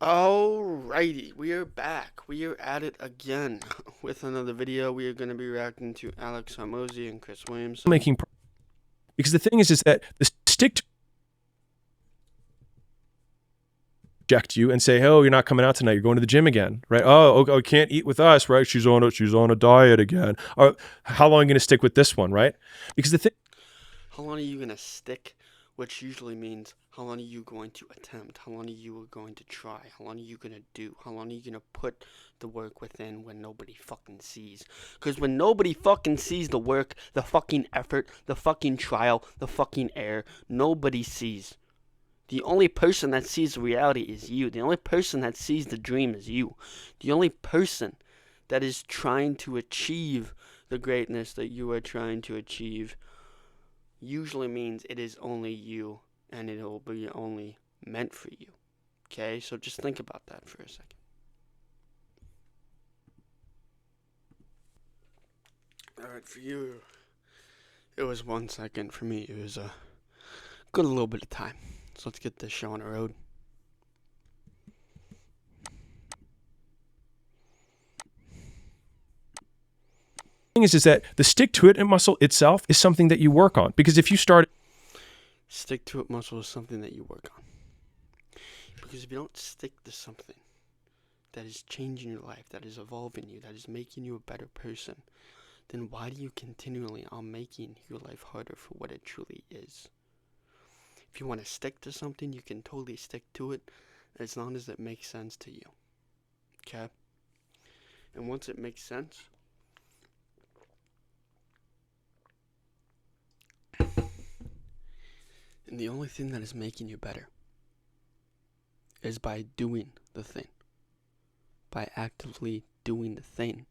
Alrighty, we are back. We are at it again with another video. We are going to be reacting to Alex Hormozi and Chris Williamson. Because the thing is that the stick to reject you and say, "Oh, you're not coming out tonight. You're going to the gym again, right? Oh, okay, can't eat with us, right? She's on a diet again. Or how long are you going to stick with this one, right? Because the thing, How long are you going to stick? Which usually means how long are you going to attempt? How long are you going to try? How long are you going to do? How long are you going to put the work within when nobody fucking sees? Because when nobody fucking sees the work, the fucking effort, the fucking trial, the fucking error, nobody sees. The only person that sees the reality is you. The only person that sees the dream is you. The only person that is trying to achieve the greatness that you are trying to achieve usually means it is only you and it will be only meant for you. Okay, so just think about that for a second. Alright, for you, it was 1 second. For me, it was a good little bit of time. So let's get this show on the road. thing is that the stick to it muscle itself is something that you work on. Because if you start, Stick to it muscle is something that you work on. Because if you don't stick to something that is changing your life, that is evolving you, that is making you a better person, then why do you continually on making your life harder for what it truly is? If you want to stick to something, you can totally stick to it as long as it makes sense to you. Okay? And once it makes sense, and the only thing that is making you better is by doing the thing, by actively doing the thing.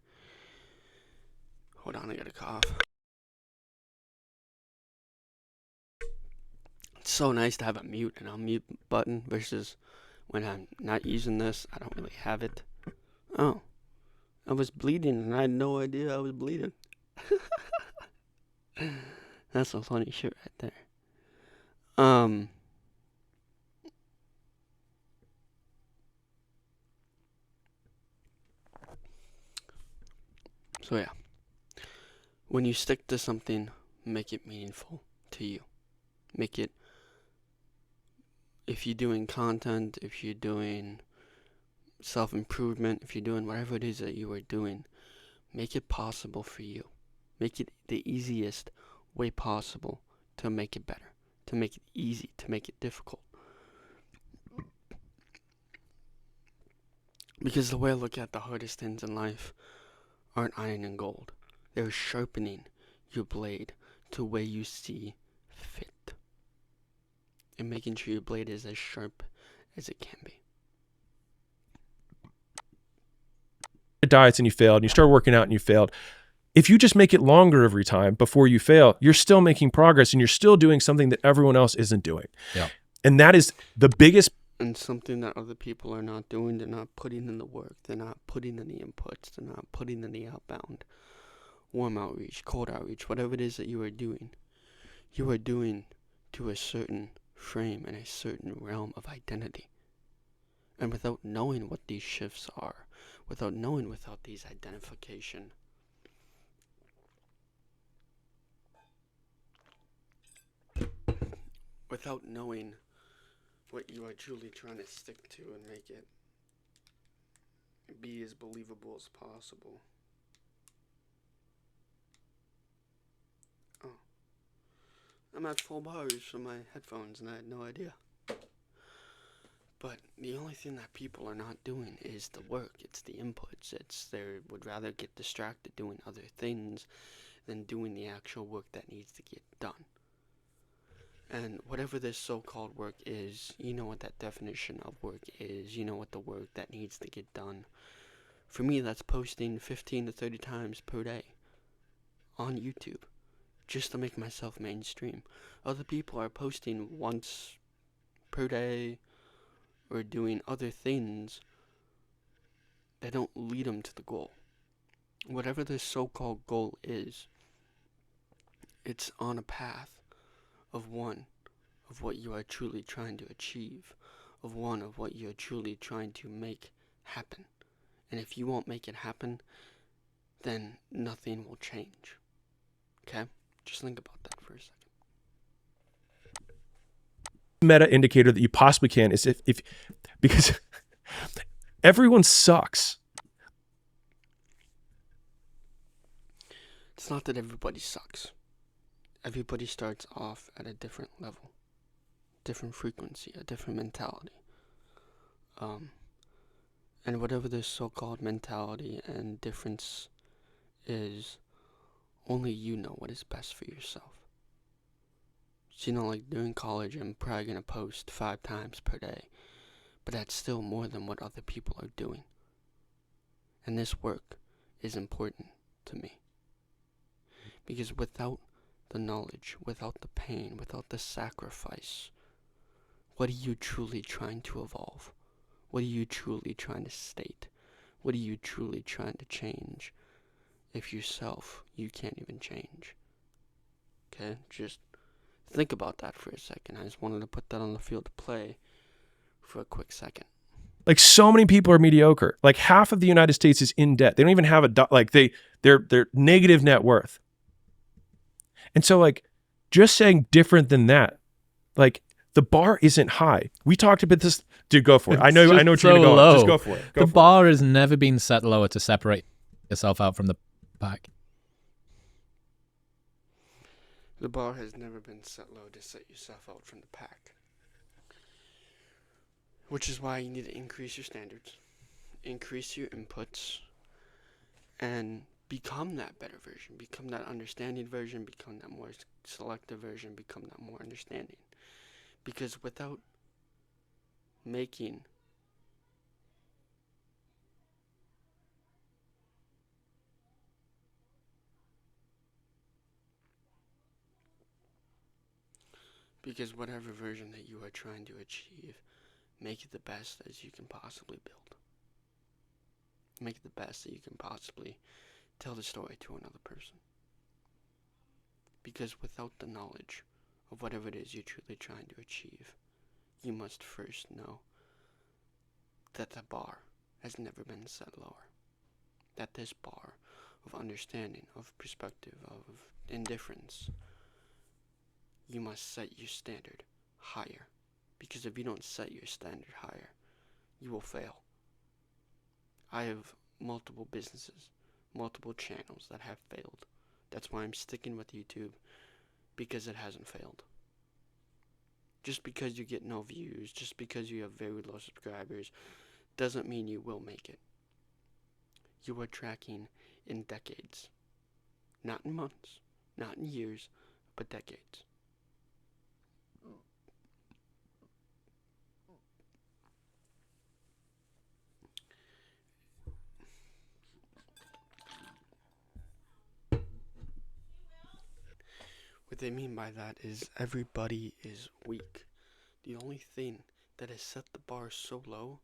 Hold on, I got a cough. It's so nice to have a mute and unmute button versus when I'm not using this, I don't really have it. Oh, I was bleeding and I had no idea I was bleeding. That's some funny shit right there. So yeah, when you stick to something, make it meaningful to you. Make it, if you're doing content, if you're doing self-improvement, if you're doing whatever it is that you are doing, make it possible for you. Make it the easiest way possible to make it better, to make it easy, to make it difficult. Because the way I look at the hardest things in life aren't iron and gold. They're sharpening your blade to where you see fit. And making sure your blade is as sharp as it can be. diets and you failed, and you start working out and you failed, if you just make it longer every time before you fail, you're still making progress and you're still doing something that everyone else isn't doing. Yeah. And that is the biggest. And something that other people are not doing. They're not putting in the work. They're not putting in the inputs. They're not putting in the outbound, warm outreach, cold outreach, whatever it is that you are doing to a certain frame and a certain realm of identity. And without knowing what these shifts are, without these identification, without knowing what you are truly trying to stick to and make it be as believable as possible. Oh, I'm at full bars from my headphones and I had no idea. But the only thing that people are not doing is the work. It's the inputs. They would rather get distracted doing other things than doing the actual work that needs to get done. And whatever this so-called work is, you know what that definition of work is. You know what the work that needs to get done. For me, that's posting 15 to 30 times per day on YouTube just to make myself mainstream. Other people are posting once per day or doing other things that don't lead them to the goal. Whatever this so-called goal is, it's on a path of what you are truly trying to achieve, of what you're truly trying to make happen. And if you won't make it happen, then nothing will change. Okay? Just think about that for a second. Meta indicator that you possibly can is if because everyone sucks. It's not that everybody sucks. Everybody starts off at a different level, different frequency, a different mentality. And whatever this so-called mentality and difference is, only you know what is best for yourself. So, like during college, I'm probably going to post 5 times per day, but that's still more than what other people are doing. And this work is important to me. Because without the knowledge, without the pain, without the sacrifice, what are you truly trying to evolve? What are you truly trying to state? What are you truly trying to change if yourself you can't even change? Okay, just think about that for a second. I just wanted to put that on the field of play for a quick second. Like, so many people are mediocre. Like, half of the United States is in debt. They don't even have they're negative net worth. And so, like, just saying different than that, like, the bar isn't high. We talked about this. Dude, go for it. I know what you're going to go on. Just go for it. The bar has never been set lower to separate yourself out from the pack. The bar has never been set low to set yourself out from the pack. Which is why you need to increase your standards, increase your inputs, and become that better version, become that understanding version, become that more selective version, become that more understanding. Because without making whatever version that you are trying to achieve, make it the best as you can possibly build. Make it the best that you can possibly tell the story to another person. Because without the knowledge of whatever it is you're truly trying to achieve, you must first know that the bar has never been set lower. That this bar of understanding, of perspective, of indifference, you must set your standard higher. Because if you don't set your standard higher, you will fail. I have multiple businesses, multiple channels that have failed. That's why I'm sticking with YouTube, because it hasn't failed. Just because you get no views, just because you have very low subscribers, doesn't mean you will make it. You are tracking in decades. Not in months, not in years, but decades. What they mean by that is everybody is weak. The only thing that has set the bar so low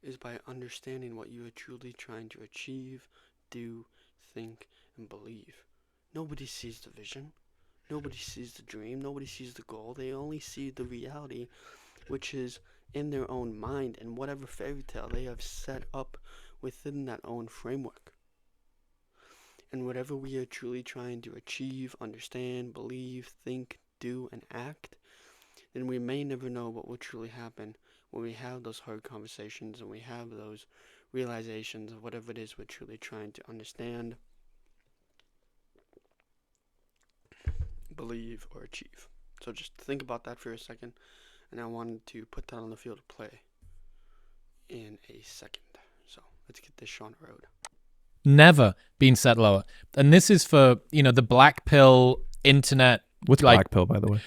is by understanding what you are truly trying to achieve, do, think, and believe. Nobody sees the vision. Nobody sees the dream. Nobody sees the goal. They only see the reality, which is in their own mind and whatever fairy tale they have set up within that own framework. And whatever we are truly trying to achieve, understand, believe, think, do, and act, then we may never know what will truly happen when we have those hard conversations and we have those realizations of whatever it is we're truly trying to understand, believe, or achieve. So just think about that for a second, and I wanted to put that on the field of play in a second. So let's get this show on the road. Never been set lower. And this is for, the black pill internet. What's black pill, by the way?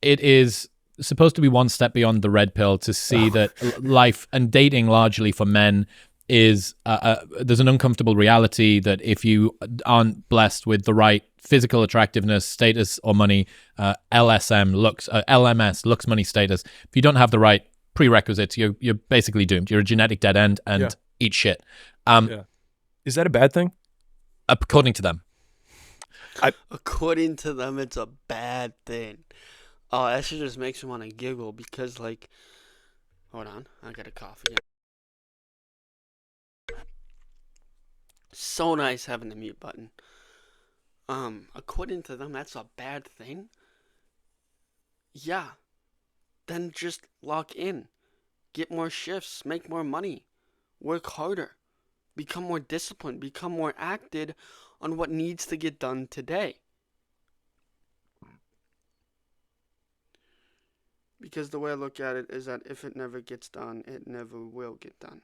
It is supposed to be one step beyond the red pill to see that life and dating largely for men is, there's an uncomfortable reality that if you aren't blessed with the right physical attractiveness, status, or money, LMS, looks, money, status, if you don't have the right prerequisites, you're basically doomed. You're a genetic dead end and eat shit. Is that a bad thing? According to them. According to them, it's a bad thing. Oh, that shit just makes me want to giggle because, Hold on, I gotta cough again. So nice having the mute button. According to them, that's a bad thing. Yeah, then just lock in. Get more shifts, make more money, work harder, become more disciplined, become more acted on what needs to get done today. Because the way I look at it is that if it never gets done, it never will get done.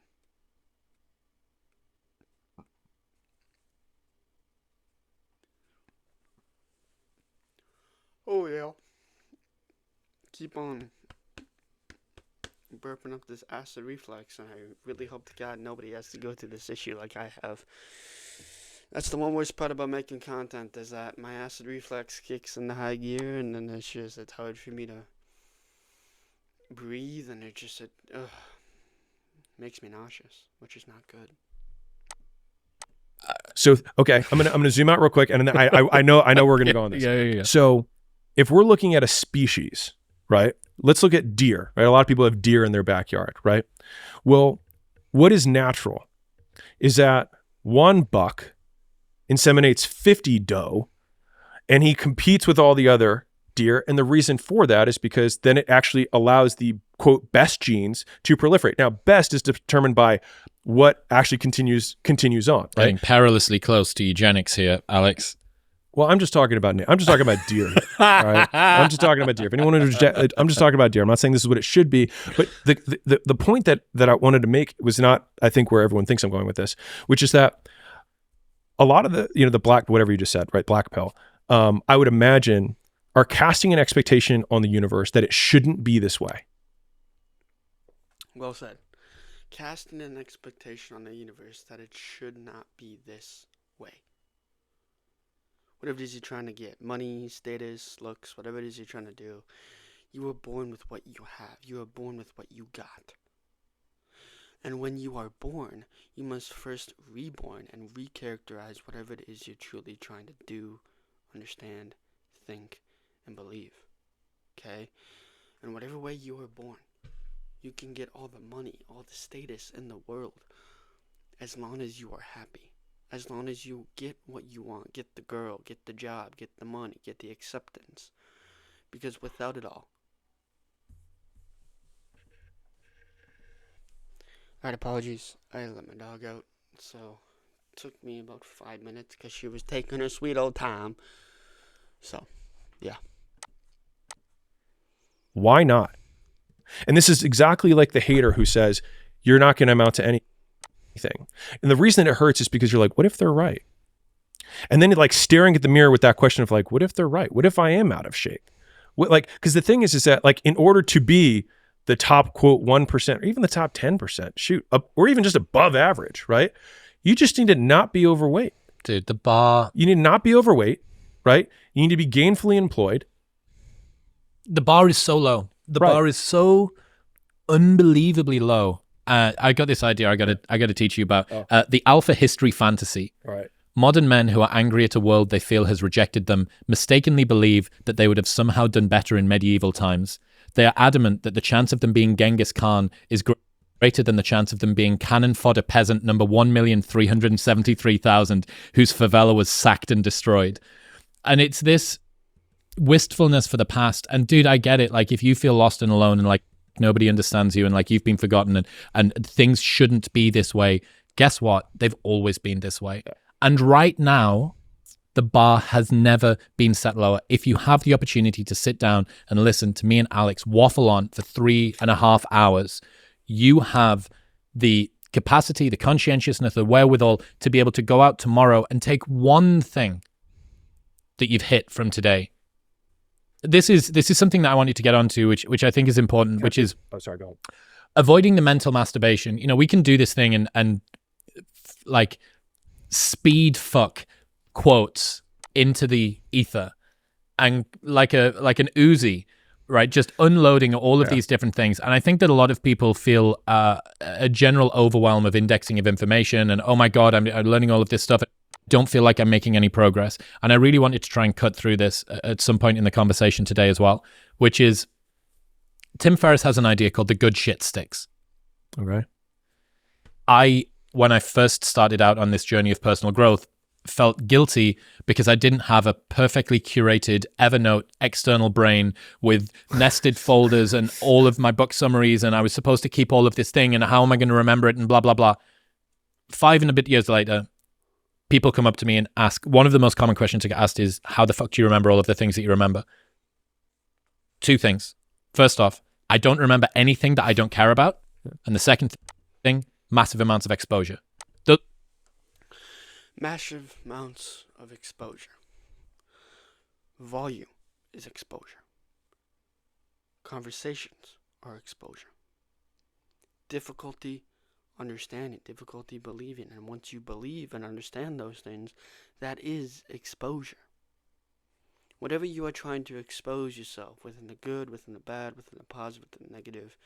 Oh yeah. Keep on burping up this acid reflux, and I really hope to God nobody has to go through this issue like I have. That's the one worst part about making content, is that my acid reflux kicks into high gear, and then it's hard for me to breathe, and it makes me nauseous, which is not good. So okay, I'm gonna zoom out real quick, and then I know we're gonna go on this. Yeah. So if we're looking at a species, right? Let's look at deer, right? A lot of people have deer in their backyard, right? Well, what is natural is that one buck inseminates 50 doe, and he competes with all the other deer. And the reason for that is because then it actually allows the, quote, best genes to proliferate. Now, best is determined by what actually continues on, right? Getting perilously close to eugenics here, Alex. Well, I'm just talking about deer. All right? I'm just talking about deer. If anyone I'm just talking about deer. I'm not saying this is what it should be, but the point that I wanted to make was not, I think, where everyone thinks I'm going with this, which is that a lot of the black, whatever you just said, right, black pill, I would imagine are casting an expectation on the universe that it shouldn't be this way. Well said. Casting an expectation on the universe that it should not be this way. Whatever it is you're trying to get, money, status, looks, whatever it is you're trying to do, you were born with what you have. You were born with what you got. And when you are born, you must first reborn and recharacterize whatever it is you're truly trying to do, understand, think, and believe. Okay? And whatever way you were born, you can get all the money, all the status in the world, as long as you are happy. As long as you get what you want, get the girl, get the job, get the money, get the acceptance. Because without it all. Alright, apologies. I let my dog out. So, it took me about 5 minutes because she was taking her sweet old time. So, yeah. Why not? And this is exactly like the hater who says, you're not going to amount to anything. And the reason it hurts is because you're like, what if they're right? And then you're like staring at the mirror with that question of like, what if they're right? What if I am out of shape? Because the thing is that like, in order to be the top, quote, 1%, or even the top 10%, or even just above average, right? You just need to not be overweight. Dude, the bar. You need to not be overweight, right? You need to be gainfully employed. The bar is so low. The bar is so unbelievably low. I got this idea I got to teach you about. The alpha history fantasy. All right. Modern men who are angry at a world they feel has rejected them mistakenly believe that they would have somehow done better in medieval times. They are adamant that the chance of them being Genghis Khan is greater than the chance of them being cannon fodder peasant number 1,373,000 whose favela was sacked and destroyed. And it's this wistfulness for the past. And dude, I get it. Like, if you feel lost and alone and like nobody understands you and like you've been forgotten and things shouldn't be this way, guess what? They've always been this way. And right now, the bar has never been set lower. If you have the opportunity to sit down and listen to me and Alex waffle on for 3.5 hours, you have the capacity, the conscientiousness, the wherewithal to be able to go out tomorrow and take one thing that you've hit from today. This is something that I want you to get onto, which I think is important, which is go on. Avoiding the mental masturbation. You know, we can do this thing and like speed fuck quotes into the ether and like an Uzi, right? Just unloading all of these different things. And I think that a lot of people feel a general overwhelm of indexing of information and, oh my God, I'm learning all of this stuff. Don't feel like I'm making any progress. And I really wanted to try and cut through this at some point in the conversation today as well, which is Tim Ferriss has an idea called the good shit sticks. Okay. When I first started out on this journey of personal growth, felt guilty because I didn't have a perfectly curated Evernote external brain with nested folders and all of my book summaries, and I was supposed to keep all of this thing, and how am I going to remember it, and blah, blah, blah. 5 and a bit years later, people come up to me and ask, one of the most common questions I get asked is, how the fuck do you remember all of the things that you remember? 2 things. First off, I don't remember anything that I don't care about. And the second thing, massive amounts of exposure. Massive amounts of exposure. Volume is exposure. Conversations are exposure. Difficulty understanding, difficulty believing. And once you believe and understand those things, that is exposure. Whatever you are trying to expose yourself, within the good, within the bad, within the positive, within the negative,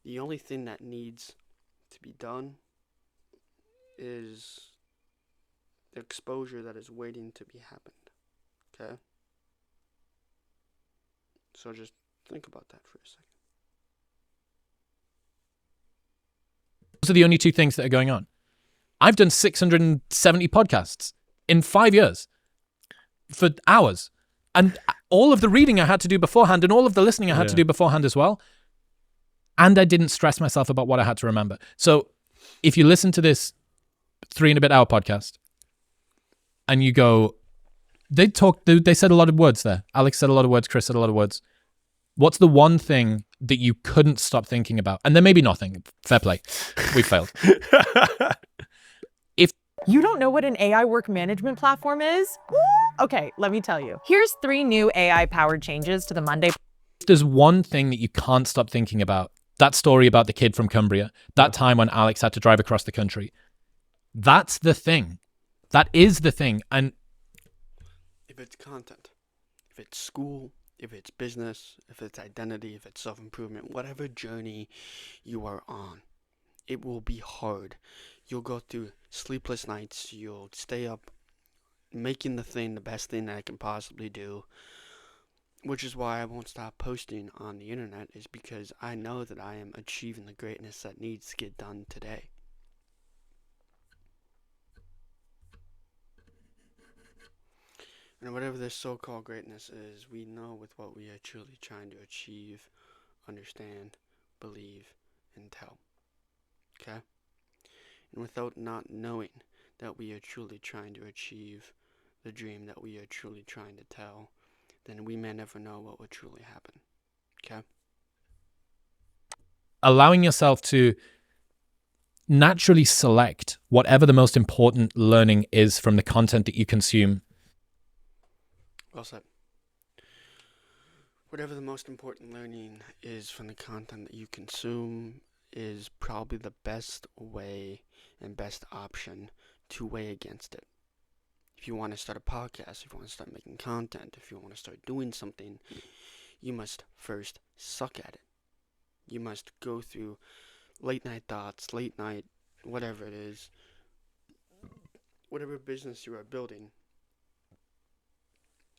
the only thing that needs to be done is the exposure that is waiting to be happened. Okay? So just think about that for a second. Those are the only 2 things that are going on. I've done 670 podcasts in 5 years for hours. And all of the reading I had to do beforehand and all of the listening I had to do beforehand as well. And I didn't stress myself about what I had to remember. So if you listen to this 3 and a bit hour podcast and you go, they said a lot of words there. Alex said a lot of words. Chris said a lot of words. What's the one thing that you couldn't stop thinking about? And there may be nothing. Fair play. We failed. If you don't know what an AI work management platform is? Okay, let me tell you. Here's 3 new AI-powered changes to the Monday. There's one thing that you can't stop thinking about. That story about the kid from Cumbria. That time when Alex had to drive across the country. That's the thing. That is the thing. And if it's content, if it's school, if it's business, if it's identity, if it's self-improvement, whatever journey you are on, it will be hard. You'll go through sleepless nights. You'll stay up making the thing the best thing that I can possibly do, which is why I won't stop posting on the internet, is because I know that I am achieving the greatness that needs to get done today. And whatever this so-called greatness is, we know with what we are truly trying to achieve, understand, believe, and tell. Okay? And without not knowing that we are truly trying to achieve the dream that we are truly trying to tell, then we may never know what will truly happen. Okay? allowing yourself to naturally select whatever the most important learning is from the content that you consume. Well said. Whatever the most important learning is from the content that you consume is probably the best way and best option to weigh against it. If you want to start a podcast, if you want to start making content, if you want to start doing something, you must first suck at it. You must go through late night thoughts, late night, whatever it is, whatever business you are building,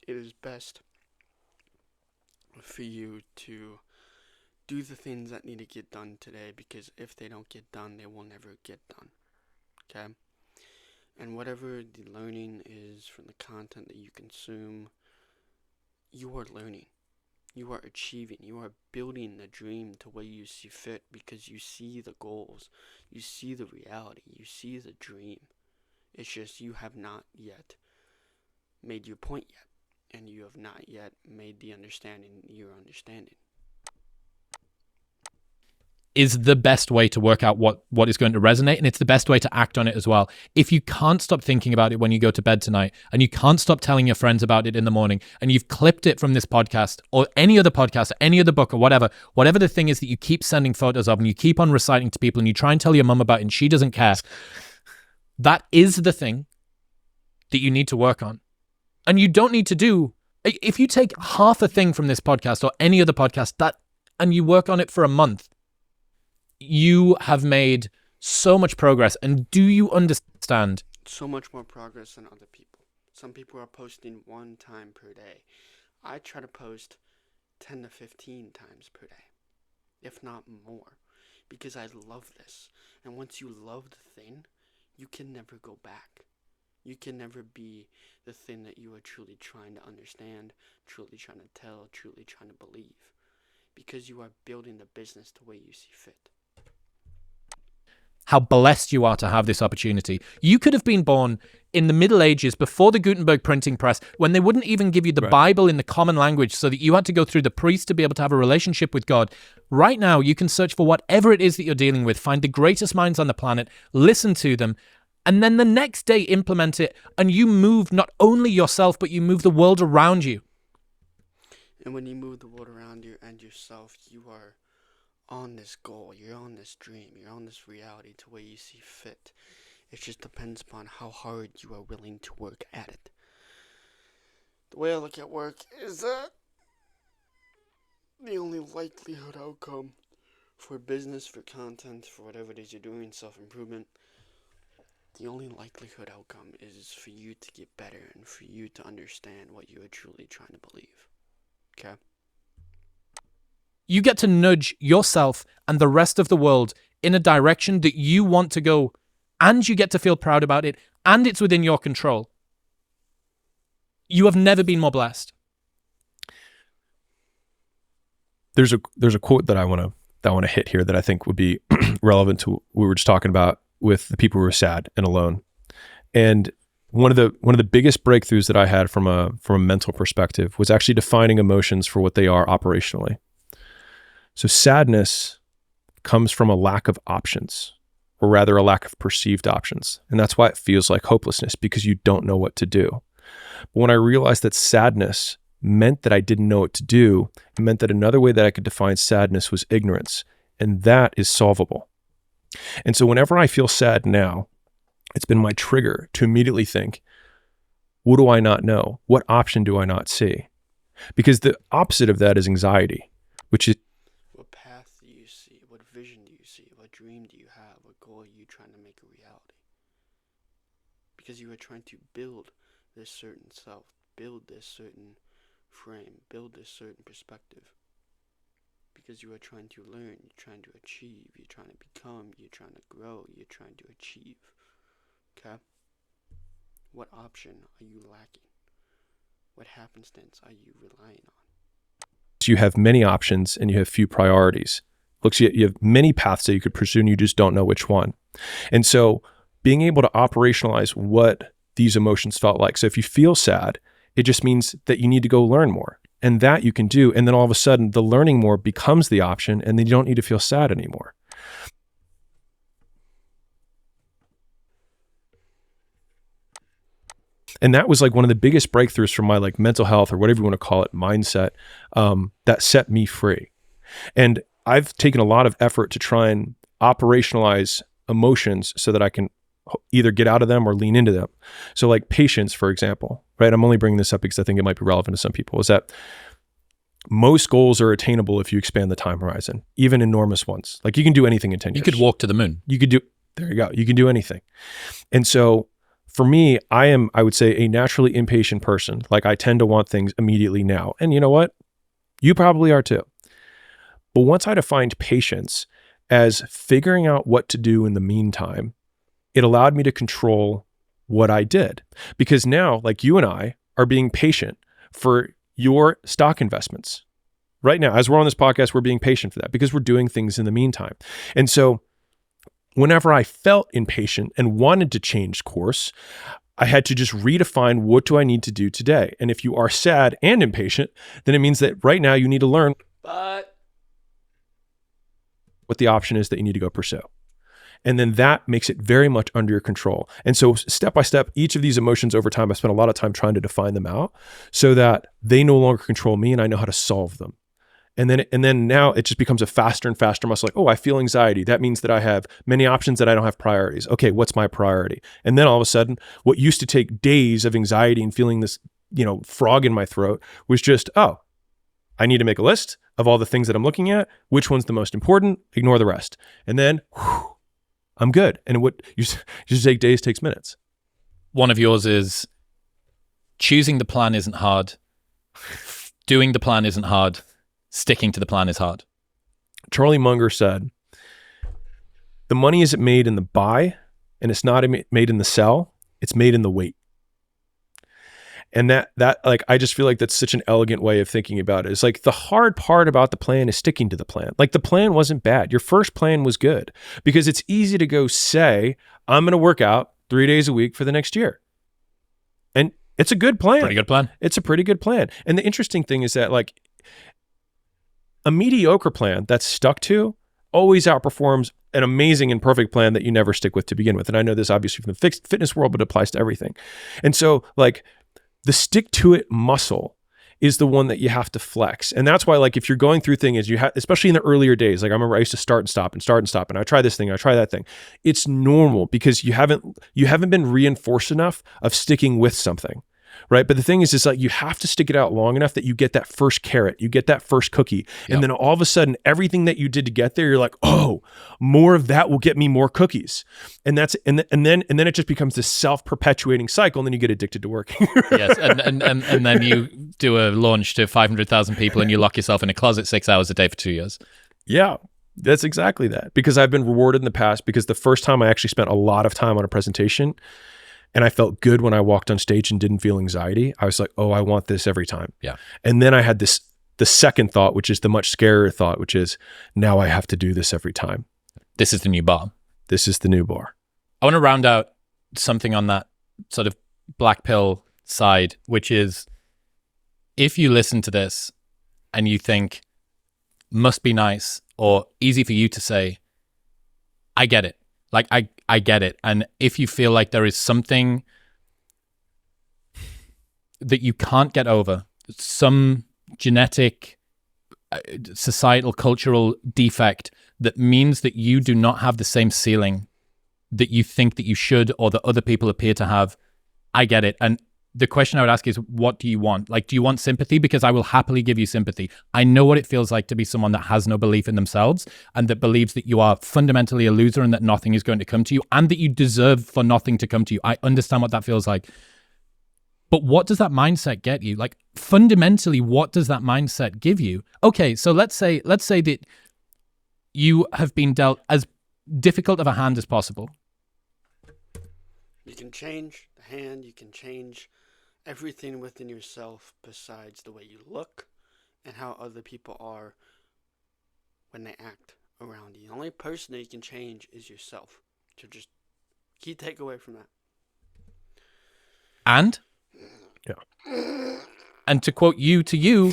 it is best for you to do the things that need to get done today, because if they don't get done, they will never get done. Okay? And whatever the learning is from the content that you consume, you are learning. You are achieving. You are building the dream to where you see fit, because you see the goals. You see the reality. You see the dream. It's just you have not yet made your point yet. And you have not yet made the understanding your understanding. Is the best way to work out what is going to resonate, and it's the best way to act on it as well. If you can't stop thinking about it when you go to bed tonight, and you can't stop telling your friends about it in the morning, and you've clipped it from this podcast or any other podcast or any other book or whatever the thing is that you keep sending photos of and you keep on reciting to people and you try and tell your mum about it and she doesn't care, that is the thing that you need to work on. And you don't need to do, if you take half a thing from this podcast or any other podcast and you work on it for a month, you have made so much progress. And do you understand? So much more progress than other people. Some people are posting 1 time per day. I try to post 10 to 15 times per day. if not more, because I love this. And once you love the thing, you can never go back. You can never be the thing that you are truly trying to understand, truly trying to tell, truly trying to believe, because you are building the business the way you see fit. How blessed you are to have this opportunity. You could have been born in the Middle Ages, before the Gutenberg printing press, when they wouldn't even give you the Bible in the common language, so that you had to go through the priest to be able to have a relationship with God. Right now, you can search for whatever it is that you're dealing with, find the greatest minds on the planet, listen to them, and then the next day implement it, and you move not only yourself, but you move the world around you. And when you move the world around you and yourself, you are on this goal, you're on this dream, you're on this reality to where you see fit. It just depends upon how hard you are willing to work at it. The way I look at work is that the only likelihood outcome for business, for content, for whatever it is you're doing, self-improvement, the only likelihood outcome is for you to get better and for you to understand what you are truly trying to believe. Okay? You get to nudge yourself and the rest of the world in a direction that you want to go, and you get to feel proud about it, and it's within your control. You have never been more blessed. There's a quote that I want to hit here that I think would be relevant to what we were just talking about with the people who are sad and alone. And one of the biggest breakthroughs that I had from a mental perspective was actually defining emotions for what they are operationally. So sadness comes from a lack of options, or rather a lack of perceived options. And that's why it feels like hopelessness, because you don't know what to do. But when I realized that sadness meant that I didn't know what to do, it meant that another way that I could define sadness was ignorance. And that is solvable. And so whenever I feel sad now, it's been my trigger to immediately think, what do I not know? What option do I not see? Because the opposite of that is anxiety, which is, what path do you see? What vision do you see? What dream do you have? What goal are you trying to make a reality? Because you are trying to build this certain self, build this certain frame, build this certain perspective. Because you are trying to learn, you're trying to achieve, you're trying to become, you're trying to grow, you're trying to achieve. Okay? What option are you lacking? What happenstance are you relying on? you have many options and you have few priorities. Looks, you have many paths that you could pursue and you just don't know which one. And so being able to operationalize what these emotions felt like. So if you feel sad, it just means that you need to go learn more. And that you can do. And then all of a sudden, the learning more becomes the option, and then you don't need to feel sad anymore. And that was like one of the biggest breakthroughs from my like mental health, or whatever you want to call it, mindset, that set me free. And I've taken a lot of effort to try and operationalize emotions so that I can either get out of them or lean into them. So like patience, for example, right? I'm only bringing this up because I think it might be relevant to some people, is that most goals are attainable if you expand the time horizon, even enormous ones. Like you can do anything in 10 years. You could walk to the moon. You could do, there you go. You can do anything. And so for me, I would say, a naturally impatient person. Like I tend to want things immediately now. And you know what? You probably are too. But once I defined patience as figuring out what to do in the meantime, it allowed me to control what I did. Because now, like you and I are being patient for your stock investments. Right now, as we're on this podcast, we're being patient for that because we're doing things in the meantime. And so whenever I felt impatient and wanted to change course, I had to just redefine, what do I need to do today? And if you are sad and impatient, then it means that right now you need to learn what the option is that you need to go pursue. And then that makes it very much under your control. And so step by step, each of these emotions over time, I spent a lot of time trying to define them out so that they no longer control me and I know how to solve them. And then now it just becomes a faster and faster muscle. Like, oh, I feel anxiety. That means that I have many options, that I don't have priorities. Okay, what's my priority? And then all of a sudden, what used to take days of anxiety and feeling this, frog in my throat was just, oh, I need to make a list of all the things that I'm looking at. Which one's the most important? Ignore the rest. And then, whew, I'm good. And what used to take days takes minutes. One of yours is choosing the plan isn't hard. Doing the plan isn't hard. Sticking to the plan is hard. Charlie Munger said, the money isn't made in the buy, and it's not made in the sell, it's made in the wait. And that like, I just feel like that's such an elegant way of thinking about it. It's like the hard part about the plan is sticking to the plan. Like the plan wasn't bad. Your first plan was good because it's easy to go say, I'm going to work out 3 days a week for the next year. And it's a good plan. Pretty good plan. It's a pretty good plan. And the interesting thing is that like a mediocre plan that's stuck to always outperforms an amazing and perfect plan that you never stick with to begin with. And I know this obviously from the fitness world, but it applies to everything. And so like the stick to it muscle is the one that you have to flex. And that's why, like, if you're going through things, you have, especially in the earlier days, like I remember I used to start and stop. And I try this thing, I try that thing. It's normal because you haven't been reinforced enough of sticking with something. Right. But the thing is like you have to stick it out long enough that you get that first carrot, you get that first cookie. And then all of a sudden, everything that you did to get there, you're like, oh, more of that will get me more cookies. And then it just becomes this self-perpetuating cycle. And then you get addicted to working. Yes. And then you do a launch to 500,000 people and you lock yourself in a closet 6 hours a day for 2 years. Yeah. That's exactly that. Because I've been rewarded in the past because the first time I actually spent a lot of time on a presentation and I felt good when I walked on stage and didn't feel anxiety. I was like, oh, I want this every time. Yeah. And then I had the second thought, which is the much scarier thought, which is now I have to do this every time. This is the new bar. This is the new bar. I want to round out something on that sort of black pill side, which is if you listen to this and you think must be nice or easy for you to say, I get it. Like, I get it. And if you feel like there is something that you can't get over, some genetic, societal, cultural defect that means that you do not have the same ceiling that you think that you should or that other people appear to have, I get it. And the question I would ask is, what do you want? Like, do you want sympathy? Because I will happily give you sympathy. I know what it feels like to be someone that has no belief in themselves and that believes that you are fundamentally a loser and that nothing is going to come to you and that you deserve for nothing to come to you. I understand what that feels like. But what does that mindset get you? Like, fundamentally, what does that mindset give you? Okay, so let's say that you have been dealt as difficult of a hand as possible. You can change the hand, you can change everything within yourself besides the way you look and how other people are when they act around you. The only person that you can change is yourself. So just key takeaway from that. And? Yeah. And to quote you to you,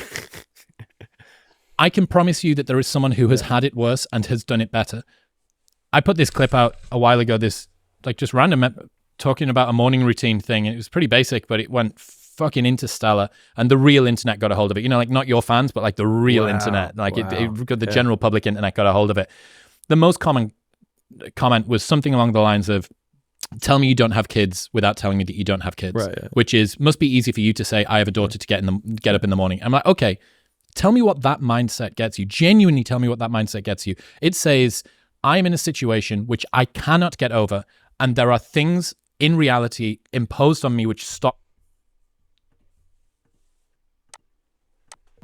I can promise you that there is someone who has had it worse and has done it better. I put this clip out a while ago, this like just random talking about a morning routine thing. And it was pretty basic, but it went fucking interstellar and the real internet got a hold of it. You know, like not your fans, but like the real internet. Like it got the general public internet got a hold of it. The most common comment was something along the lines of, tell me you don't have kids without telling me that you don't have kids, Right, yeah. which is, must be easy for you to say, I have a daughter to get up in the morning. I'm like, okay, tell me what that mindset gets you. Genuinely tell me what that mindset gets you. It says, I'm in a situation which I cannot get over and there are things in reality imposed on me which stop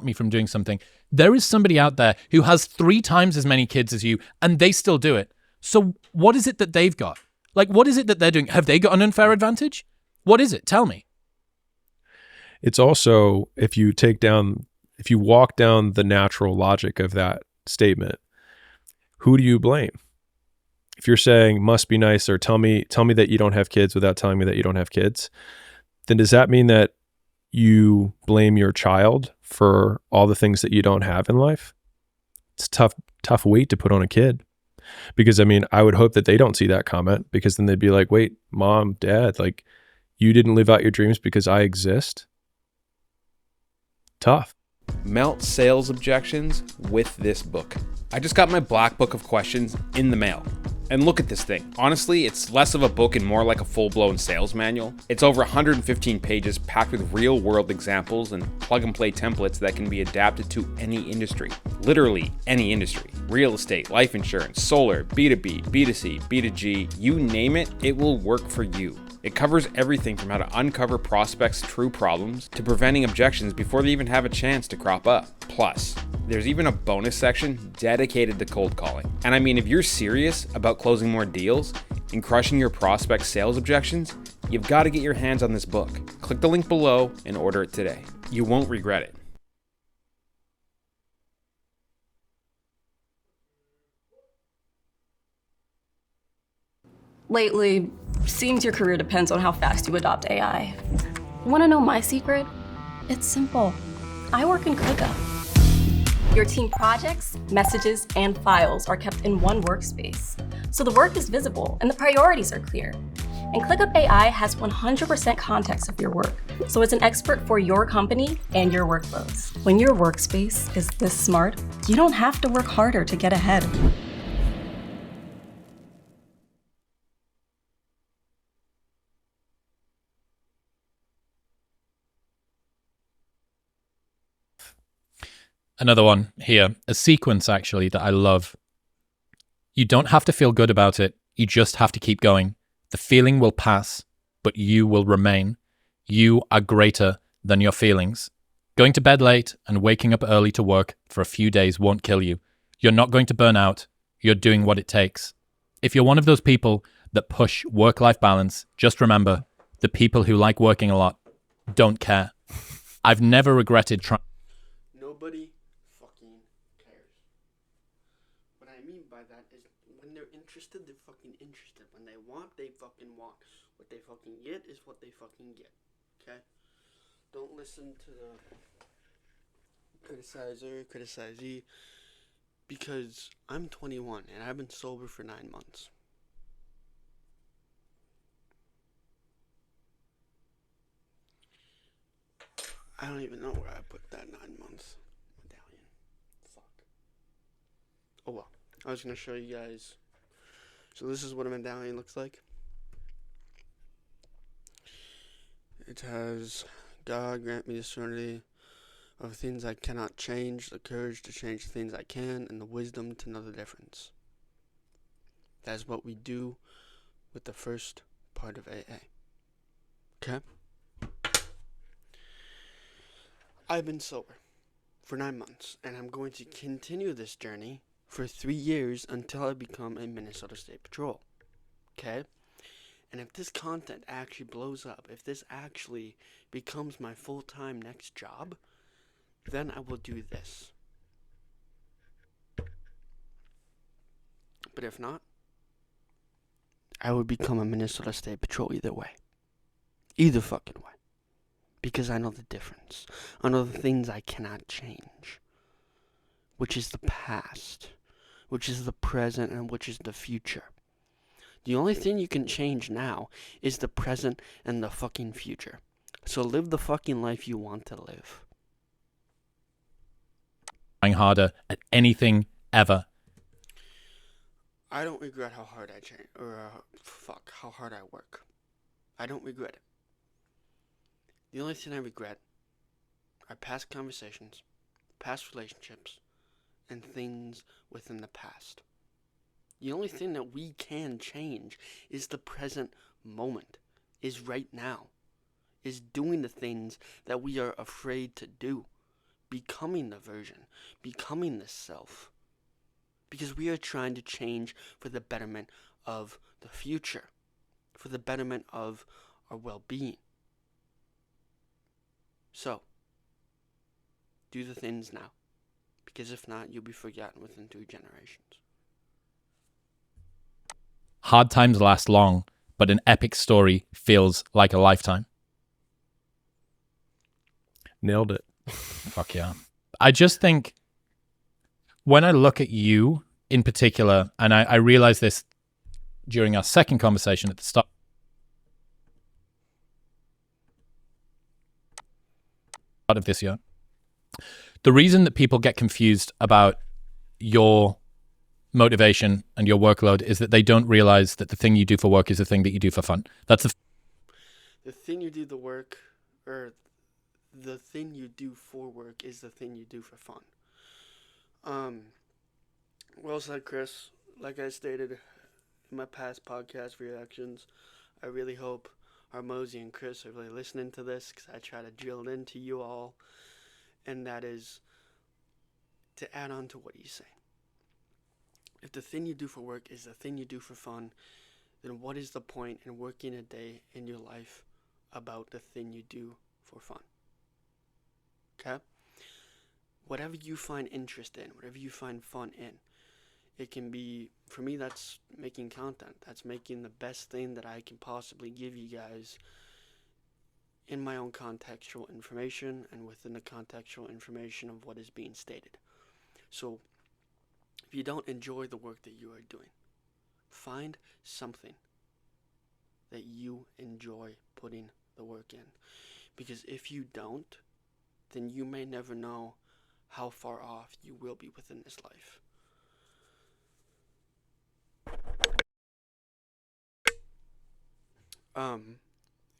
me from doing something. There is somebody out there who has 3 times as many kids as you and they still do it. So what is it that they've got? Like, what is it that they're doing? Have they got an unfair advantage? What is it? Tell me. It's also, if you walk down the natural logic of that statement, who do you blame? If you're saying must be nice or tell me that you don't have kids without telling me that you don't have kids, then does that mean that you blame your child for all the things that you don't have in life? It's a tough weight to put on a kid. Because I mean, I would hope that they don't see that comment because then they'd be like, wait, mom, dad, like you didn't live out your dreams because I exist. Tough. Melt sales objections with this book. I just got my black book of questions in the mail. And look at this thing. Honestly, it's less of a book and more like a full-blown sales manual. It's over 115 pages packed with real-world examples and plug-and-play templates that can be adapted to any industry. Literally any industry. Real estate, life insurance, solar, B2B, B2C, B2G, you name it, it will work for you. It covers everything from how to uncover prospects' true problems to preventing objections before they even have a chance to crop up. Plus, there's even a bonus section dedicated to cold calling. And I mean, if you're serious about closing more deals and crushing your prospects' sales objections, you've got to get your hands on this book. Click the link below and order it today. You won't regret it. Lately, seems your career depends on how fast you adopt AI. Want to know my secret? It's simple. I work in ClickUp. Your team projects, messages, and files are kept in one workspace, so the work is visible and the priorities are clear. And ClickUp AI has 100% context of your work, so it's an expert for your company and your workflows. When your workspace is this smart, you don't have to work harder to get ahead. Another one here, a sequence actually that I love. You don't have to feel good about it. You just have to keep going. The feeling will pass, but you will remain. You are greater than your feelings. Going to bed late and waking up early to work for a few days won't kill you. You're not going to burn out. You're doing what it takes. If you're one of those people that push work-life balance, just remember, the people who like working a lot don't care. I've never regretted trying. Nobody fucking cares. What I mean by that is when they're interested, they're fucking interested. When they want, they fucking want. What they fucking get is what they fucking get. Okay? Don't listen to the criticizer, criticizee, because I'm 21 and I've been sober for 9 months. I don't even know where I put that 9 months medallion. Fuck. Oh well. I was going to show you guys. So this is what a medallion looks like. It has, God grant me the serenity of things I cannot change, the courage to change the things I can, and the wisdom to know the difference. That's what we do with the first part of AA. Okay? I've been sober for 9 months, and I'm going to continue this journey for 3 years until I become a Minnesota State Patrol. Okay? And if this content actually blows up, if this actually becomes my full-time next job, then I will do this. But if not, I would become a Minnesota State Patrol either way. Either fucking way. Because I know the difference. I know the things I cannot change. Which is the past. Which is the present, and which is the future. The only thing you can change now is the present and the fucking future. So live the fucking life you want to live. Trying harder at anything ever. I don't regret how hard I change, or how hard I work. I don't regret it. The only thing I regret are past conversations, past relationships, and things within the past. The only thing that we can change is the present moment, is right now, is doing the things that we are afraid to do, becoming the version, becoming the self. Because we are trying to change for the betterment of the future, for the betterment of our well-being. So, do the things now, because if not, you'll be forgotten within 2 generations. Hard times last long, but an epic story feels like a lifetime. Nailed it. Fuck yeah. I just think when I look at you in particular, and I realized this during our second conversation at the start of this year, the reason that people get confused about your motivation and your workload is that they don't realize that the thing you do for work is the thing that you do for fun. That's The thing you do the work, or the thing you do for work is the thing you do for fun. Well said, Chris. Like I stated in my past podcast reactions, I really hope Hormozi and Chris are really listening to this, because I try to drill it into you all, and that is to add on to what he's saying. If the thing you do for work is the thing you do for fun, then what is the point in working a day in your life about the thing you do for fun? Okay? Whatever you find interest in, whatever you find fun in, it can be, for me, that's making content. That's making the best thing that I can possibly give you guys in my own contextual information and within the contextual information of what is being stated. So, if you don't enjoy the work that you are doing, find something that you enjoy putting the work in. Because if you don't, then you may never know how far off you will be within this life.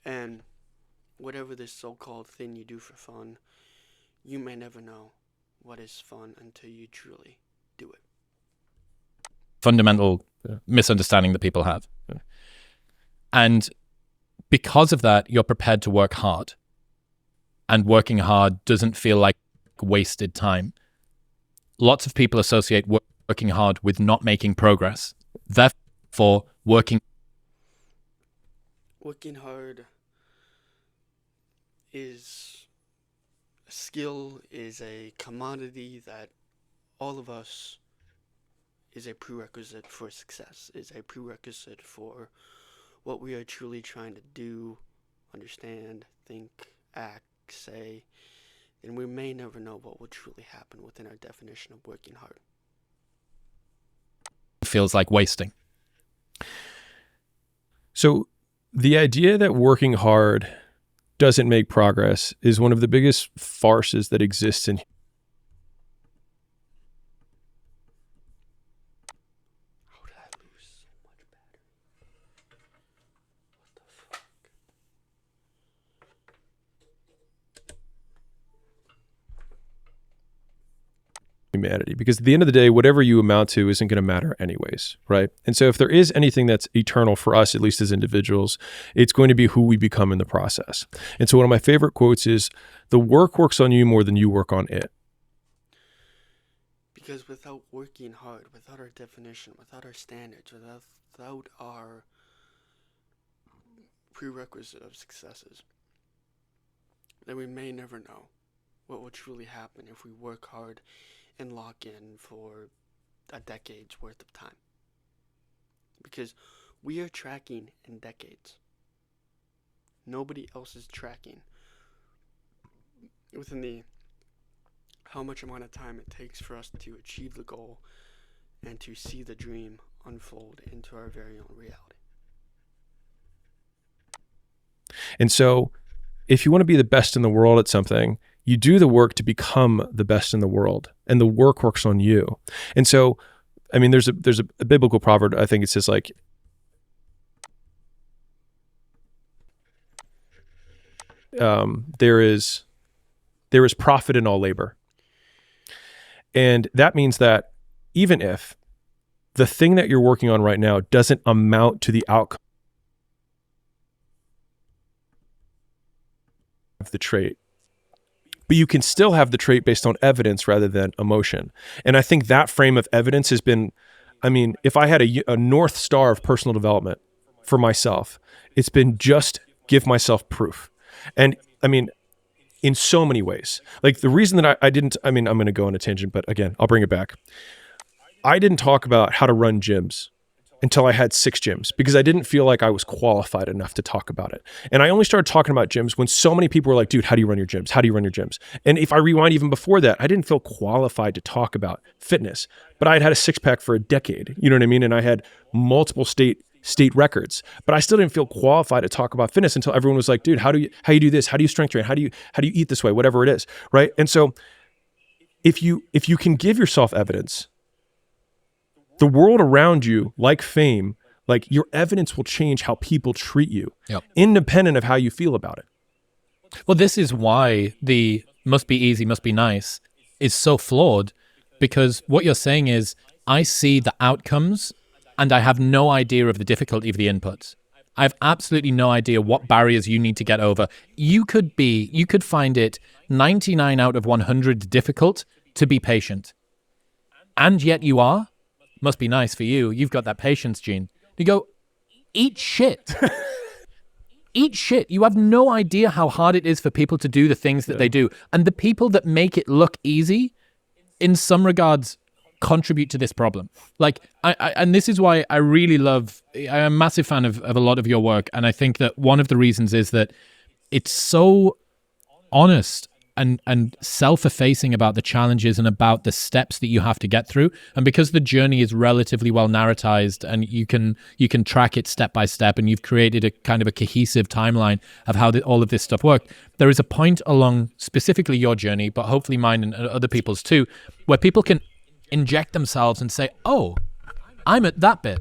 And whatever this so-called thing you do for fun, you may never know what is fun until you truly do it. Fundamental misunderstanding that people have. And because of that, you're prepared to work hard. And working hard doesn't feel like wasted time. Lots of people associate working hard with not making progress. Therefore, working hard is a skill, is a commodity that all of us is a prerequisite for success, is a prerequisite for what we are truly trying to do, understand, think, act, say, and we may never know what will truly happen within our definition of working hard. feels like wasting. So the idea that working hard doesn't make progress is one of the biggest farces that exists in. How did I lose so much battery? What the fuck? Humanity, because at the end of the day, whatever you amount to isn't going to matter anyways, right? And so if there is anything that's eternal for us, at least as individuals, it's going to be who we become in the process. And so one of my favorite quotes is, the work works on you more than you work on it. Because without working hard, without our definition, without our standards, without our prerequisite of successes, then we may never know what will truly happen if we work hard and lock in for a decade's worth of time. Because we are tracking in decades. Nobody else is tracking within the how much amount of time it takes for us to achieve the goal and to see the dream unfold into our very own reality. And so if you want to be the best in the world at something, you do the work to become the best in the world, and the work works on you. And so, I mean, there's a biblical proverb. I think it says like, there is profit in all labor. And that means that even if the thing that you're working on right now doesn't amount to the outcome of the trait, but you can still have the trait based on evidence rather than emotion. And I think that frame of evidence has been, I mean, if I had a North Star of personal development for myself, it's been just give myself proof. And I mean, in so many ways. Like the reason that I didn't, I mean, I'm going to go on a tangent, but again, I'll bring it back. I didn't talk about how to run gyms until I had 6 gyms, because I didn't feel like I was qualified enough to talk about it. And I only started talking about gyms when so many people were like, dude, how do you run your gyms? How do you run your gyms? And if I rewind even before that, I didn't feel qualified to talk about fitness, but I had had a 6-pack for a decade, you know what I mean? And I had multiple state records, but I still didn't feel qualified to talk about fitness until everyone was like, dude, how do you do this? How do you strength train? How do you eat this way? Whatever it is, right? And so if you can give yourself evidence, the world around you, like fame, like your evidence will change how people treat you, independent of how you feel about it. Well, this is why the must be easy, must be nice is so flawed, because what you're saying is, I see the outcomes and I have no idea of the difficulty of the inputs. I have absolutely no idea what barriers you need to get over. You could find it 99 out of 100 difficult to be patient. And yet you are. Must be nice for you. You've got that patience gene. You go, eat shit. Eat shit. You have no idea how hard it is for people to do the things that they do. And the people that make it look easy, in some regards, contribute to this problem. Like, and this is why I really love, I'm a massive fan of a lot of your work. And I think that one of the reasons is that it's so honest and self-effacing about the challenges and about the steps that you have to get through. And because the journey is relatively well narratized and you can track it step by step, and you've created a kind of a cohesive timeline of how all of this stuff worked, there is a point along specifically your journey, but hopefully mine and other people's too, where people can inject themselves and say, oh, I'm at that bit.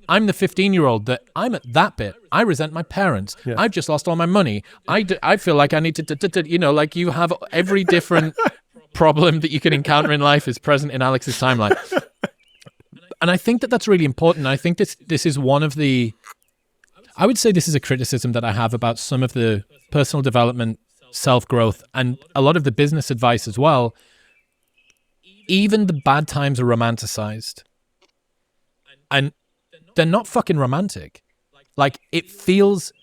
I'm the 15-year-old that I'm at that bit. I resent my parents. Yeah. I've just lost all my money. I feel like I need to, like you have every different problem that you can encounter in life is present in Alex's timeline. And I think that that's really important. I think this is one of the, I would say this is a criticism that I have about some of the personal development, self-growth, and a lot of the business advice as well. Even the bad times are romanticized. And they're not fucking romantic. Like, it feels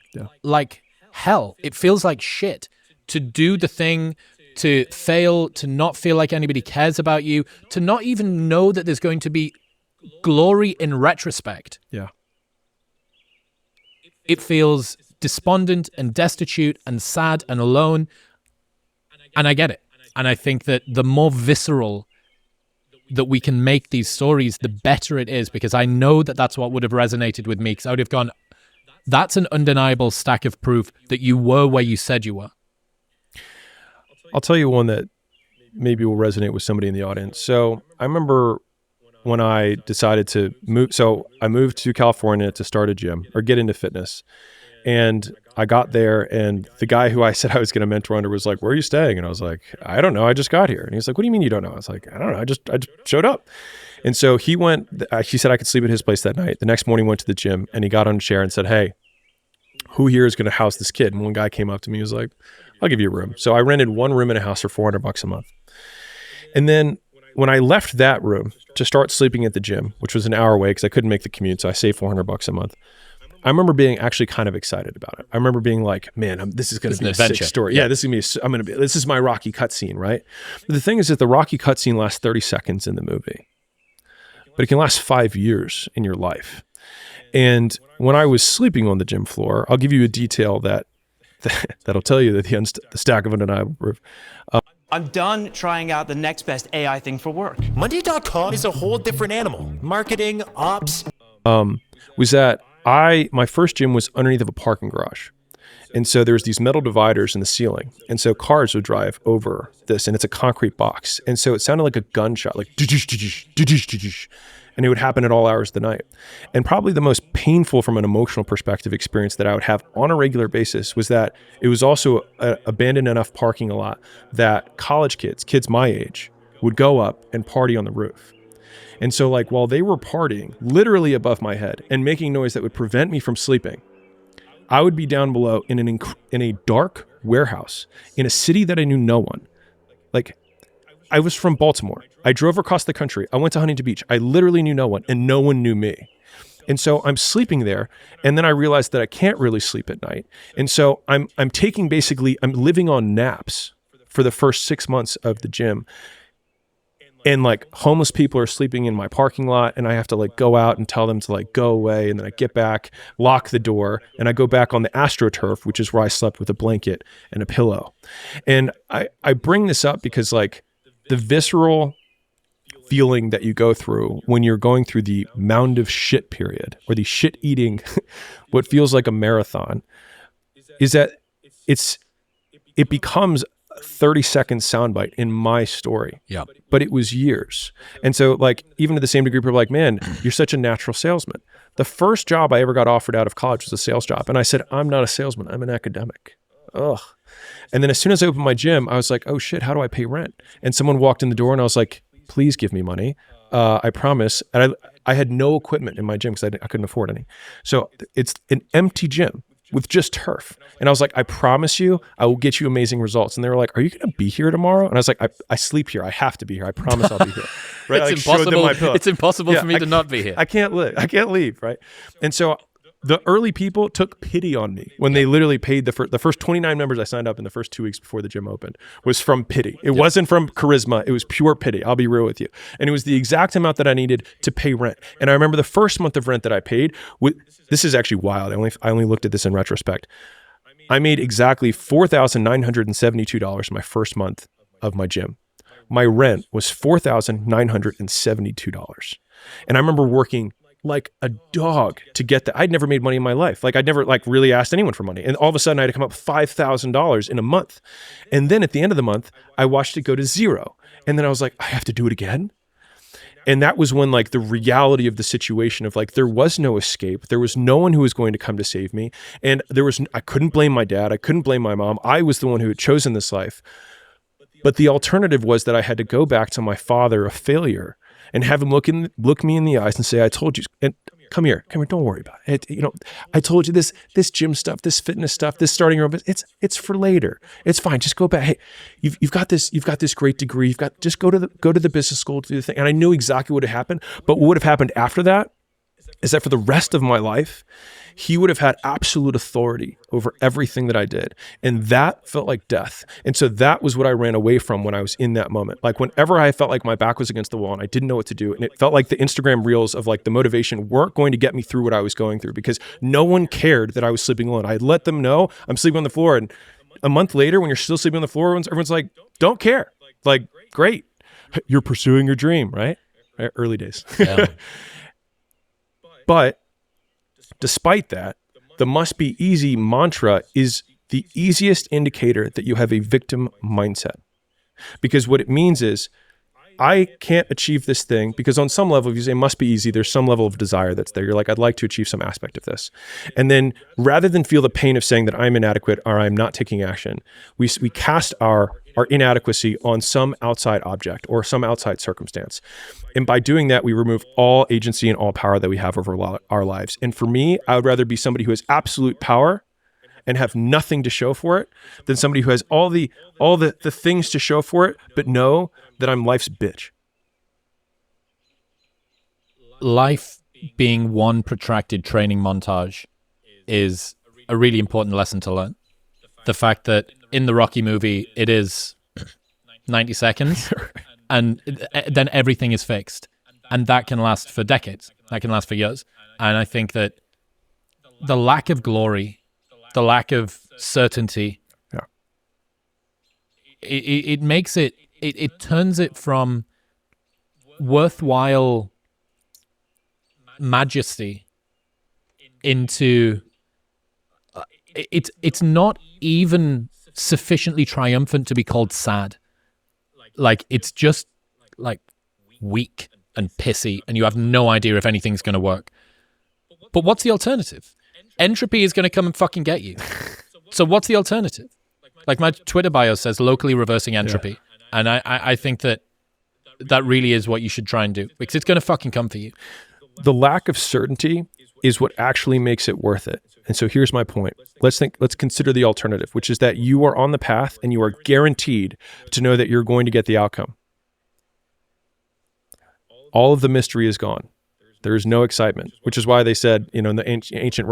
like hell. It feels like shit to do the thing, to fail, to not feel like anybody cares about you, to not even know that there's going to be glory in retrospect. Yeah. It feels despondent and destitute and sad and alone. And I get it. And I think that the more visceral that we can make these stories, the better it is, because I know that that's what would have resonated with me, because I would have gone, that's an undeniable stack of proof that you were where you said you were. I'll tell you one that maybe will resonate with somebody in the audience. So I remember when I decided to move, so I moved to California to start a gym or get into fitness. And I got there, and the guy who I said I was going to mentor under was like, where are you staying? And I was like, I don't know. I just got here. And he's like, what do you mean you don't know? I was like, I don't know. I just showed up. And so he said I could sleep at his place that night. The next morning, went to the gym, and he got on a chair and said, hey, who here is going to house this kid? And one guy came up to me and was like, I'll give you a room. So I rented one room in a house for $400 a month. And then when I left that room to start sleeping at the gym, which was an hour away because I couldn't make the commute, so I saved $400 a month. I remember being actually kind of excited about it. I remember being like, man, this is going to be a sick story. Yeah, this is my Rocky cutscene, right? But the thing is that the Rocky cutscene lasts 30 seconds in the movie, but it can last 5 years in your life. And when I was sleeping on the gym floor, I'll give you a detail that'll tell you that the stack of undeniable proof. I'm done trying out the next best AI thing for work. Monday.com is a whole different animal. Marketing, ops. Was that my first gym was underneath of a parking garage. And so there's these metal dividers in the ceiling. And so cars would drive over this, and it's a concrete box. And so it sounded like a gunshot, like and it would happen at all hours of the night. And probably the most painful from an emotional perspective experience that I would have on a regular basis was that it was also an abandoned enough parking lot that college kids my age, would go up and party on the roof. And so like while they were partying literally above my head and making noise that would prevent me from sleeping, I would be down below in a dark warehouse in a city that I knew no one. Like, I was from Baltimore. I drove across the country. I went to Huntington Beach. I literally knew no one, and no one knew me. And so I'm sleeping there, and then I realized that I can't really sleep at night. And so I'm living on naps for the first 6 months of the gym. And like homeless people are sleeping in my parking lot, and I have to like go out and tell them to like go away. And then I get back, lock the door, and I go back on the AstroTurf, which is where I slept with a blanket and a pillow. And I bring this up because like the visceral feeling that you go through when you're going through the mound of shit period, or the shit eating, what feels like a marathon, is that it becomes 30-second soundbite in my story. Yeah. But it was years. And so like, even to the same degree, people are like, man, you're such a natural salesman. The first job I ever got offered out of college was a sales job. And I said, I'm not a salesman, I'm an academic. Ugh. And then as soon as I opened my gym, I was like, oh shit, how do I pay rent? And someone walked in the door and I was like, please give me money. I promise. And I had no equipment in my gym because I couldn't afford any. So it's an empty gym with just turf. And I was like, I promise you, I will get you amazing results. And they were like, are you going to be here tomorrow? And I was like, I sleep here. I have to be here. I promise I'll be here. Right? I, like, showed them my pillow. It's impossible for me to not be here. I can't leave. Right. And so the early people took pity on me when they literally paid the first 29 members I signed up in the first 2 weeks before the gym opened was from pity. It wasn't from charisma. It was pure pity. I'll be real with you. And it was the exact amount that I needed to pay rent. And I remember the first month of rent that I paid, this is actually wild. I only looked at this in retrospect. I made exactly $4,972 my first month of my gym. My rent was $4,972. And I remember working like a dog to get that. I'd never made money in my life. Like I'd never really asked anyone for money. And all of a sudden I had to come up with $5,000 in a month. And then at the end of the month, I watched it go to zero. And then I was like, I have to do it again. And that was when the reality of the situation of there was no escape. There was no one who was going to come to save me. And I couldn't blame my dad. I couldn't blame my mom. I was the one who had chosen this life. But the alternative was that I had to go back to my father, a failure, and have him look me in the eyes and say, I told you, and come here, don't worry about it. I told you this gym stuff, this fitness stuff, this starting your own business, it's for later. It's fine. Just go back. Hey, you've got this great degree. Just go to the business school to do the thing. And I knew exactly what had happened, but what would have happened after that is that for the rest of my life, he would have had absolute authority over everything that I did. And that felt like death. And so that was what I ran away from when I was in that moment. Whenever I felt like my back was against the wall and I didn't know what to do, and it felt like the Instagram reels of the motivation weren't going to get me through what I was going through because no one cared that I was sleeping alone. I let them know I'm sleeping on the floor. And a month later, when you're still sleeping on the floor, everyone's like, don't care. Great. You're pursuing your dream, right? Early days. Yeah. But despite that, the must be easy mantra is the easiest indicator that you have a victim mindset. Because what it means is, I can't achieve this thing because on some level, if you say must be easy, there's some level of desire that's there. You're like, I'd like to achieve some aspect of this. And then rather than feel the pain of saying that I'm inadequate or I'm not taking action, we cast our inadequacy on some outside object or some outside circumstance. And by doing that, we remove all agency and all power that we have over our lives. And for me, I would rather be somebody who has absolute power and have nothing to show for it than somebody who has all the things to show for it, but know that I'm life's bitch. Life being one protracted training montage is a really important lesson to learn. The fact that in the Rocky movie, it is 90 seconds and then everything is fixed. And that can last for decades. That can last for years. And I think that the lack of glory, the lack of certainty, it makes it turns it from worthwhile majesty into it's not even sufficiently triumphant to be called sad. It's just weak and pissy, and you have no idea if anything's going to work. But what's the alternative? Entropy is going to come and fucking get you. So what's the alternative? My Twitter bio says locally reversing entropy. Yeah. And I think that really is what you should try and do because it's going to fucking come for you. The lack of certainty is what actually makes it worth it. And so here's my point. Let's consider the alternative, which is that you are on the path and you are guaranteed to know that you're going to get the outcome. All of the mystery is gone. There is no excitement, which is why they said, in the ancient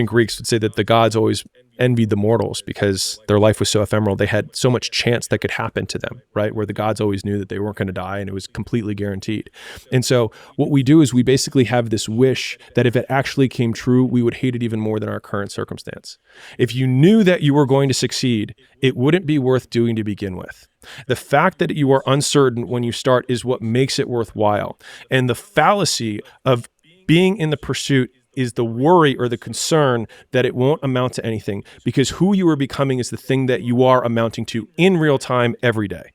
Greeks would say that the gods always envied the mortals because their life was so ephemeral. They had so much chance that could happen to them, right? Where the gods always knew that they weren't going to die and it was completely guaranteed. And so what we do is we basically have this wish that if it actually came true, we would hate it even more than our current circumstance. If you knew that you were going to succeed, it wouldn't be worth doing to begin with. The fact that you are uncertain when you start is what makes it worthwhile. And the fallacy of being in the pursuit is the worry or the concern that it won't amount to anything because who you are becoming is the thing that you are amounting to in real time every day.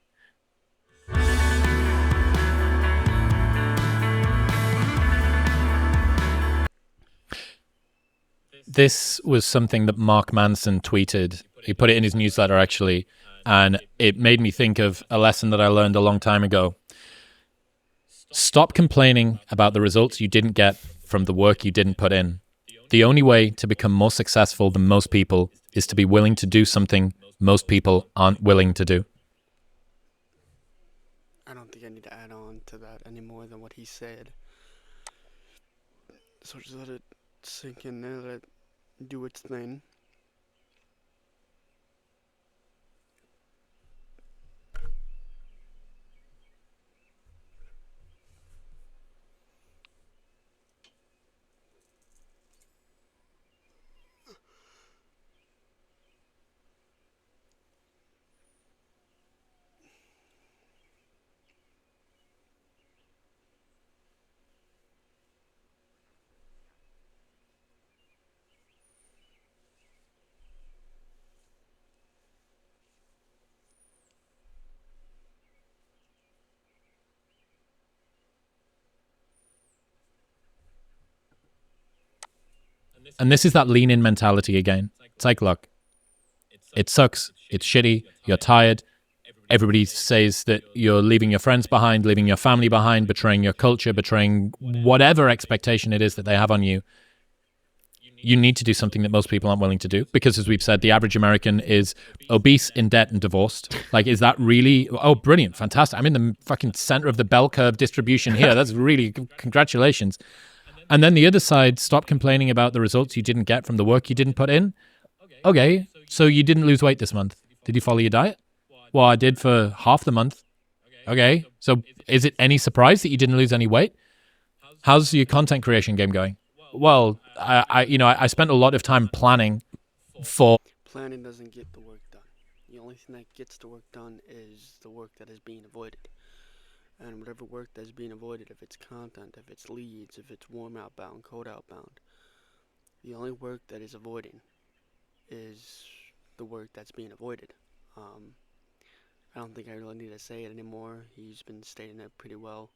This was something that Mark Manson tweeted. He put it in his newsletter, actually, and it made me think of a lesson that I learned a long time ago. Stop complaining about the results you didn't get from the work you didn't put in. The only way to become more successful than most people is to be willing to do something most people aren't willing to do. I don't think I need to add on to that any more than what he said. So just let it sink in there, let it do its thing. And this is that lean in mentality again. It's like, look, it sucks. It's shitty. You're tired. Everybody says that you're leaving your friends behind, leaving your family behind, betraying your culture, betraying whatever expectation it is that they have on you. You need to do something that most people aren't willing to do, because, as we've said, the average American is obese, in debt, and divorced. Like, is that really? Oh, brilliant, fantastic. I'm in the fucking center of the bell curve distribution here. That's really, congratulations. And then the other side, stop complaining about the results you didn't get from the work you didn't put in. Okay, so you didn't lose weight this month. Did you follow your diet? Well, I did for half the month. Okay, so is it any surprise that you didn't lose any weight? How's your content creation game going? Well, I spent a lot of time planning for... Planning doesn't get the work done. The only thing that gets the work done is the work that is being avoided. And whatever work that's being avoided, if it's content, if it's leads, if it's warm outbound, cold outbound, the only work that is avoiding is the work that's being avoided. I don't think I really need to say it anymore. He's been stating it pretty well.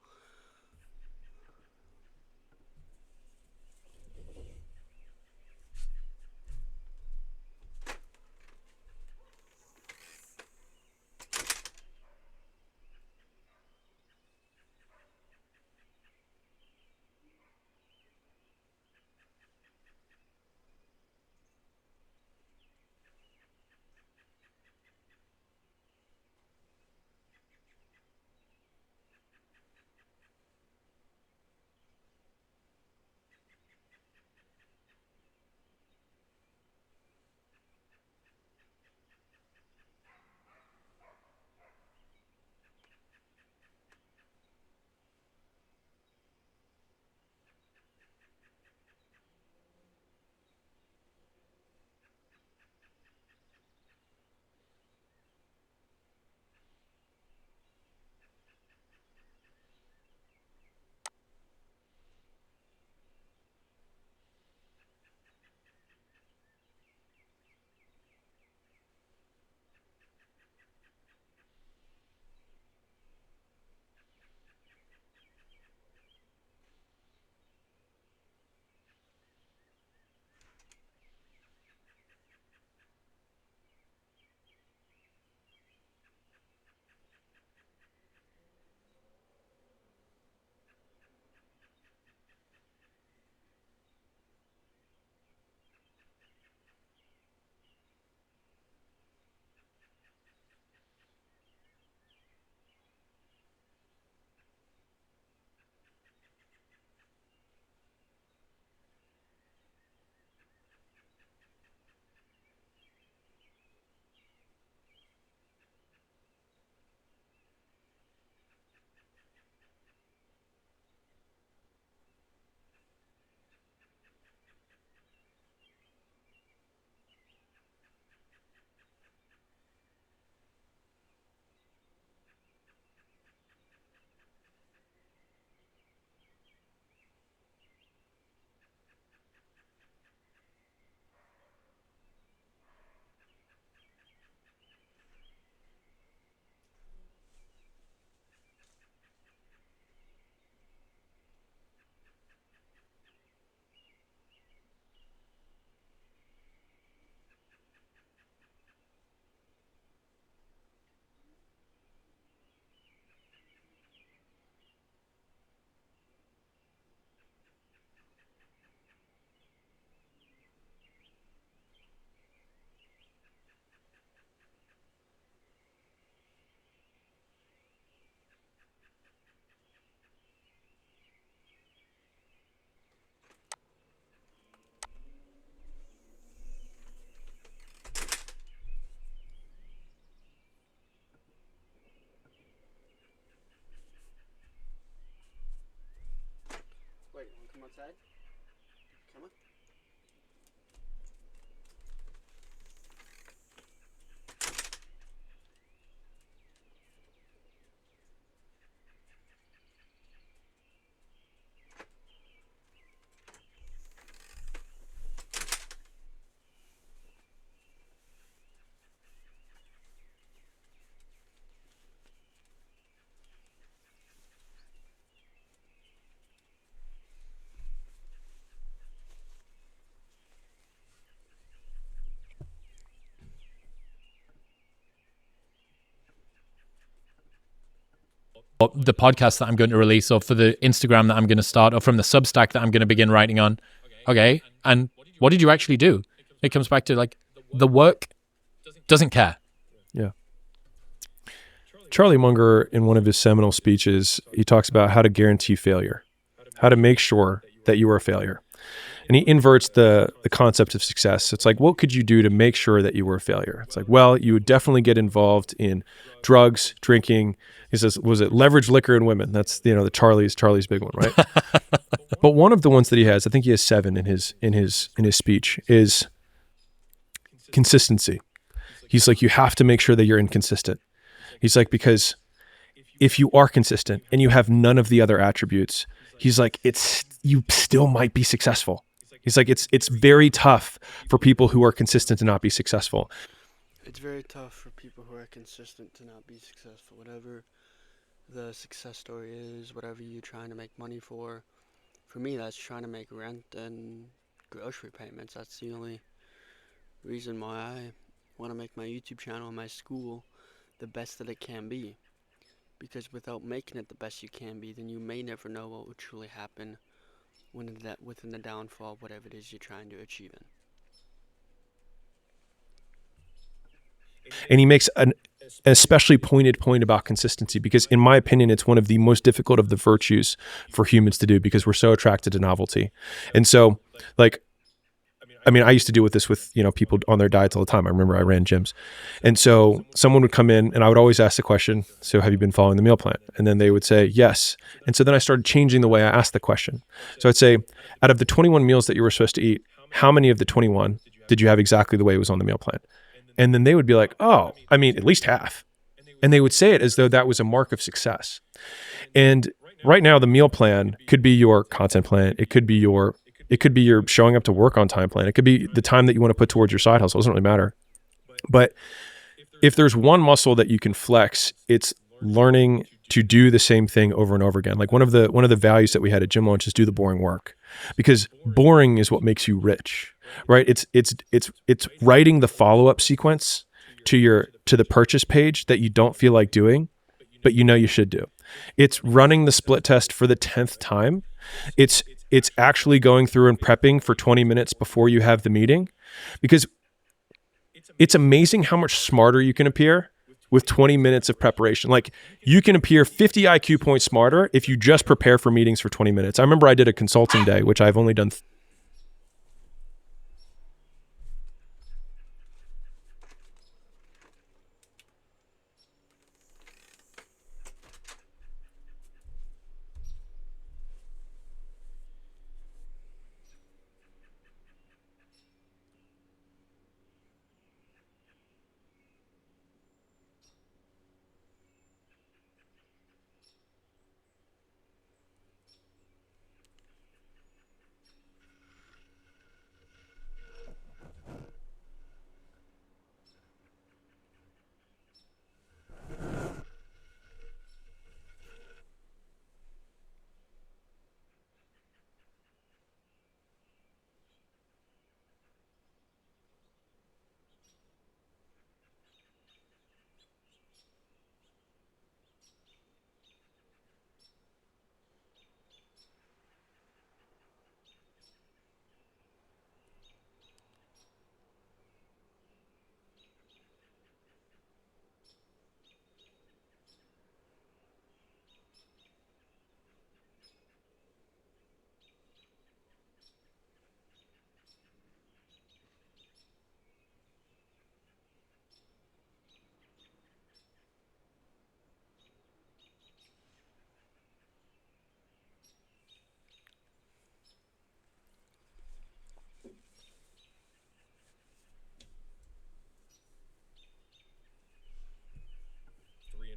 outside? Come on. The podcast that I'm going to release, or for the Instagram that I'm going to start, or from the Substack that I'm going to begin writing on. Okay, and what did you actually do? It comes back to like the work doesn't care. Yeah. Charlie Munger, in one of his seminal speeches, he talks about how to guarantee failure, how to make sure that you are a failure. And he inverts the concept of success. It's like, what could you do to make sure that you were a failure? It's like, well, you would definitely get involved in drugs, drinking. He says, was it leverage, liquor, and women? That's, the Charlie's big one, right? But one of the ones that he has, I think he has 7 in his speech, is consistency. He's like, you have to make sure that you're inconsistent. He's like, because if you are consistent and you have none of the other attributes, he's like, you still might be successful. He's like, it's very tough for people who are consistent to not be successful. It's very tough for people who are consistent to not be successful. Whatever the success story is, whatever you're trying to make money for me, that's trying to make rent and grocery payments. That's the only reason why I want to make my YouTube channel and my school the best that it can be. Because without making it the best you can be, then you may never know what will truly happen within the downfall of whatever it is you're trying to achieve in. And he makes an especially pointed point about consistency, because in my opinion, it's one of the most difficult of the virtues for humans to do, because we're so attracted to novelty. And so, I used to deal with this with, people on their diets all the time. I remember I ran gyms. And so someone would come in and I would always ask the question, so have you been following the meal plan? And then they would say, yes. And so then I started changing the way I asked the question. So I'd say, out of the 21 meals that you were supposed to eat, how many of the 21 did you have exactly the way it was on the meal plan? And then they would be like, oh, at least half. And they would say it as though that was a mark of success. And right now, the meal plan could be your content plan. It could be your showing up to work on time plan. It could be the time that you want to put towards your side hustle. It doesn't really matter. But if there's one muscle that you can flex, it's learning to do the same thing over and over again. Like one of the values that we had at Gym Launch is do the boring work, because boring is what makes you rich, right? It's writing the follow-up sequence to the purchase page that you don't feel like doing, but you should do. It's running the split test for the 10th time. It's actually going through and prepping for 20 minutes before you have the meeting, because it's amazing how much smarter you can appear with 20 minutes of preparation. Like, you can appear 50 IQ points smarter if you just prepare for meetings for 20 minutes. I remember I did a consulting day, which I've only done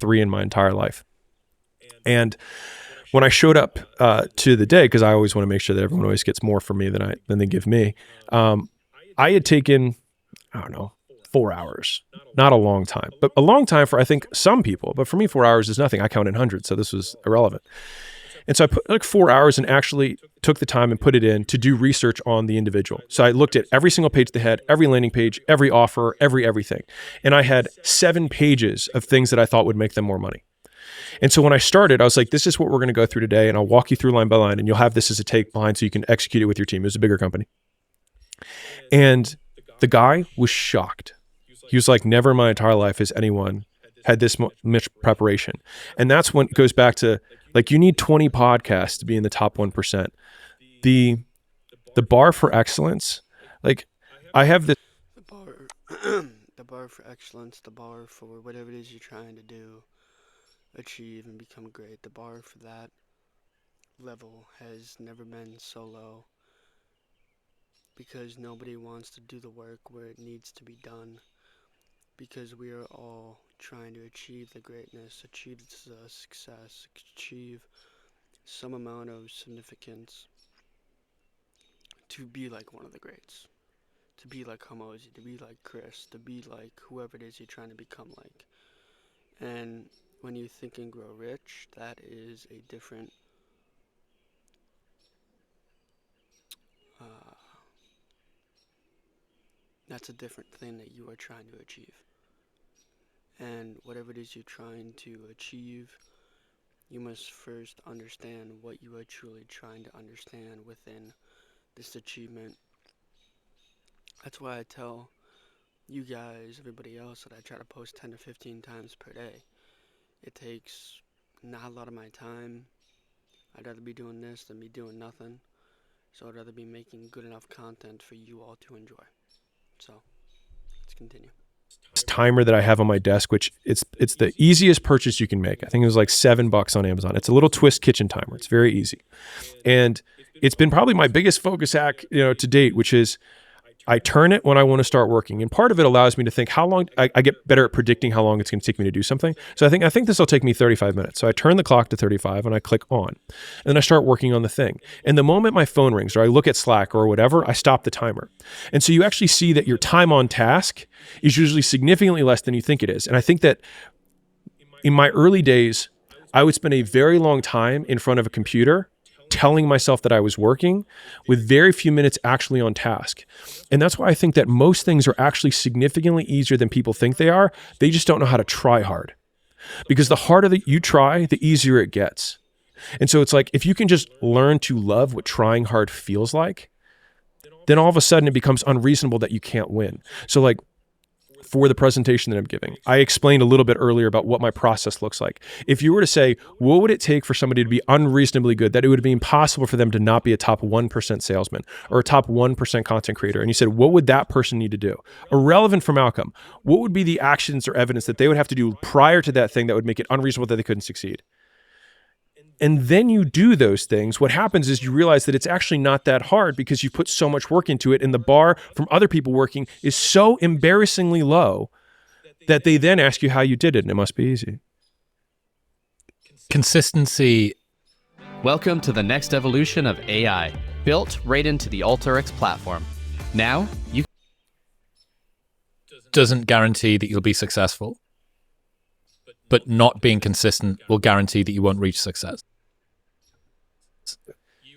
3 in my entire life. And when I showed up to the day, because I always want to make sure that everyone always gets more from me than they give me, I had taken, I don't know, 4 hours. Not a long time, but a long time for, I think, some people. But for me, 4 hours is nothing. I count in hundreds, so this was irrelevant. And so I put like 4 hours and actually took the time and put it in to do research on the individual. So I looked at every single page they had, every landing page, every offer, everything. And I had 7 pages of things that I thought would make them more money. And so when I started, I was like, this is what we're going to go through today. And I'll walk you through line by line, and you'll have this as a take behind so you can execute it with your team. It was a bigger company. And the guy was shocked. He was like, never in my entire life has anyone had this much preparation. And that's when it goes back to, like, you need 20 podcasts to be in the top 1%. The bar for excellence, like, I have this. The bar for excellence, the bar for whatever it is you're trying to do, achieve and become great, the bar for that level has never been so low, because nobody wants to do the work where it needs to be done, because we are all trying to achieve the greatness, achieve the success, achieve some amount of significance, to be like one of the greats, to be like Hormozi, to be like Chris, to be like whoever it is you're trying to become like. And when you think and grow rich, that is a different that's a different thing that you are trying to achieve. And whatever it is you're trying to achieve, you must first understand what you are truly trying to understand within this achievement. That's why I tell you guys, everybody else, that I try to post 10 to 15 times per day. It takes not a lot of my time. I'd rather be doing this than be doing nothing. So I'd rather be making good enough content for you all to enjoy. So let's continue. This timer that I have on my desk, which it's the easiest purchase you can make. I think it was like $7 on Amazon. It's a little twist kitchen timer. It's very easy. And it's been probably my biggest focus hack, to date, which is I turn it when I want to start working. And part of it allows me to think how long, I get better at predicting how long it's going to take me to do something. So I think this will take me 35 minutes. So I turn the clock to 35 and I click on, and then I start working on the thing. And the moment my phone rings or I look at Slack or whatever, I stop the timer. And so you actually see that your time on task is usually significantly less than you think it is. And I think that in my early days, I would spend a very long time in front of a computer telling myself that I was working with very few minutes actually on task. And that's why I think that most things are actually significantly easier than people think they are. They just don't know how to try hard. Because the harder that you try, the easier it gets. And so it's like, if you can just learn to love what trying hard feels like, then all of a sudden it becomes unreasonable that you can't win. So like, for the presentation that I'm giving, I explained a little bit earlier about what my process looks like. If you were to say, what would it take for somebody to be unreasonably good, that it would be impossible for them to not be a top 1% salesman or a top 1% content creator, and you said, what would that person need to do? Irrelevant from outcome, what would be the actions or evidence that they would have to do prior to that thing that would make it unreasonable that they couldn't succeed? And then you do those things. What happens is you realize that it's actually not that hard because you put so much work into it, and the bar from other people working is so embarrassingly low that they then ask you how you did it, and it must be easy. Consistency. Welcome to the next evolution of AI, built right into the AlterX platform. Now, you Doesn't guarantee that you'll be successful, but not being consistent will guarantee that you won't reach success.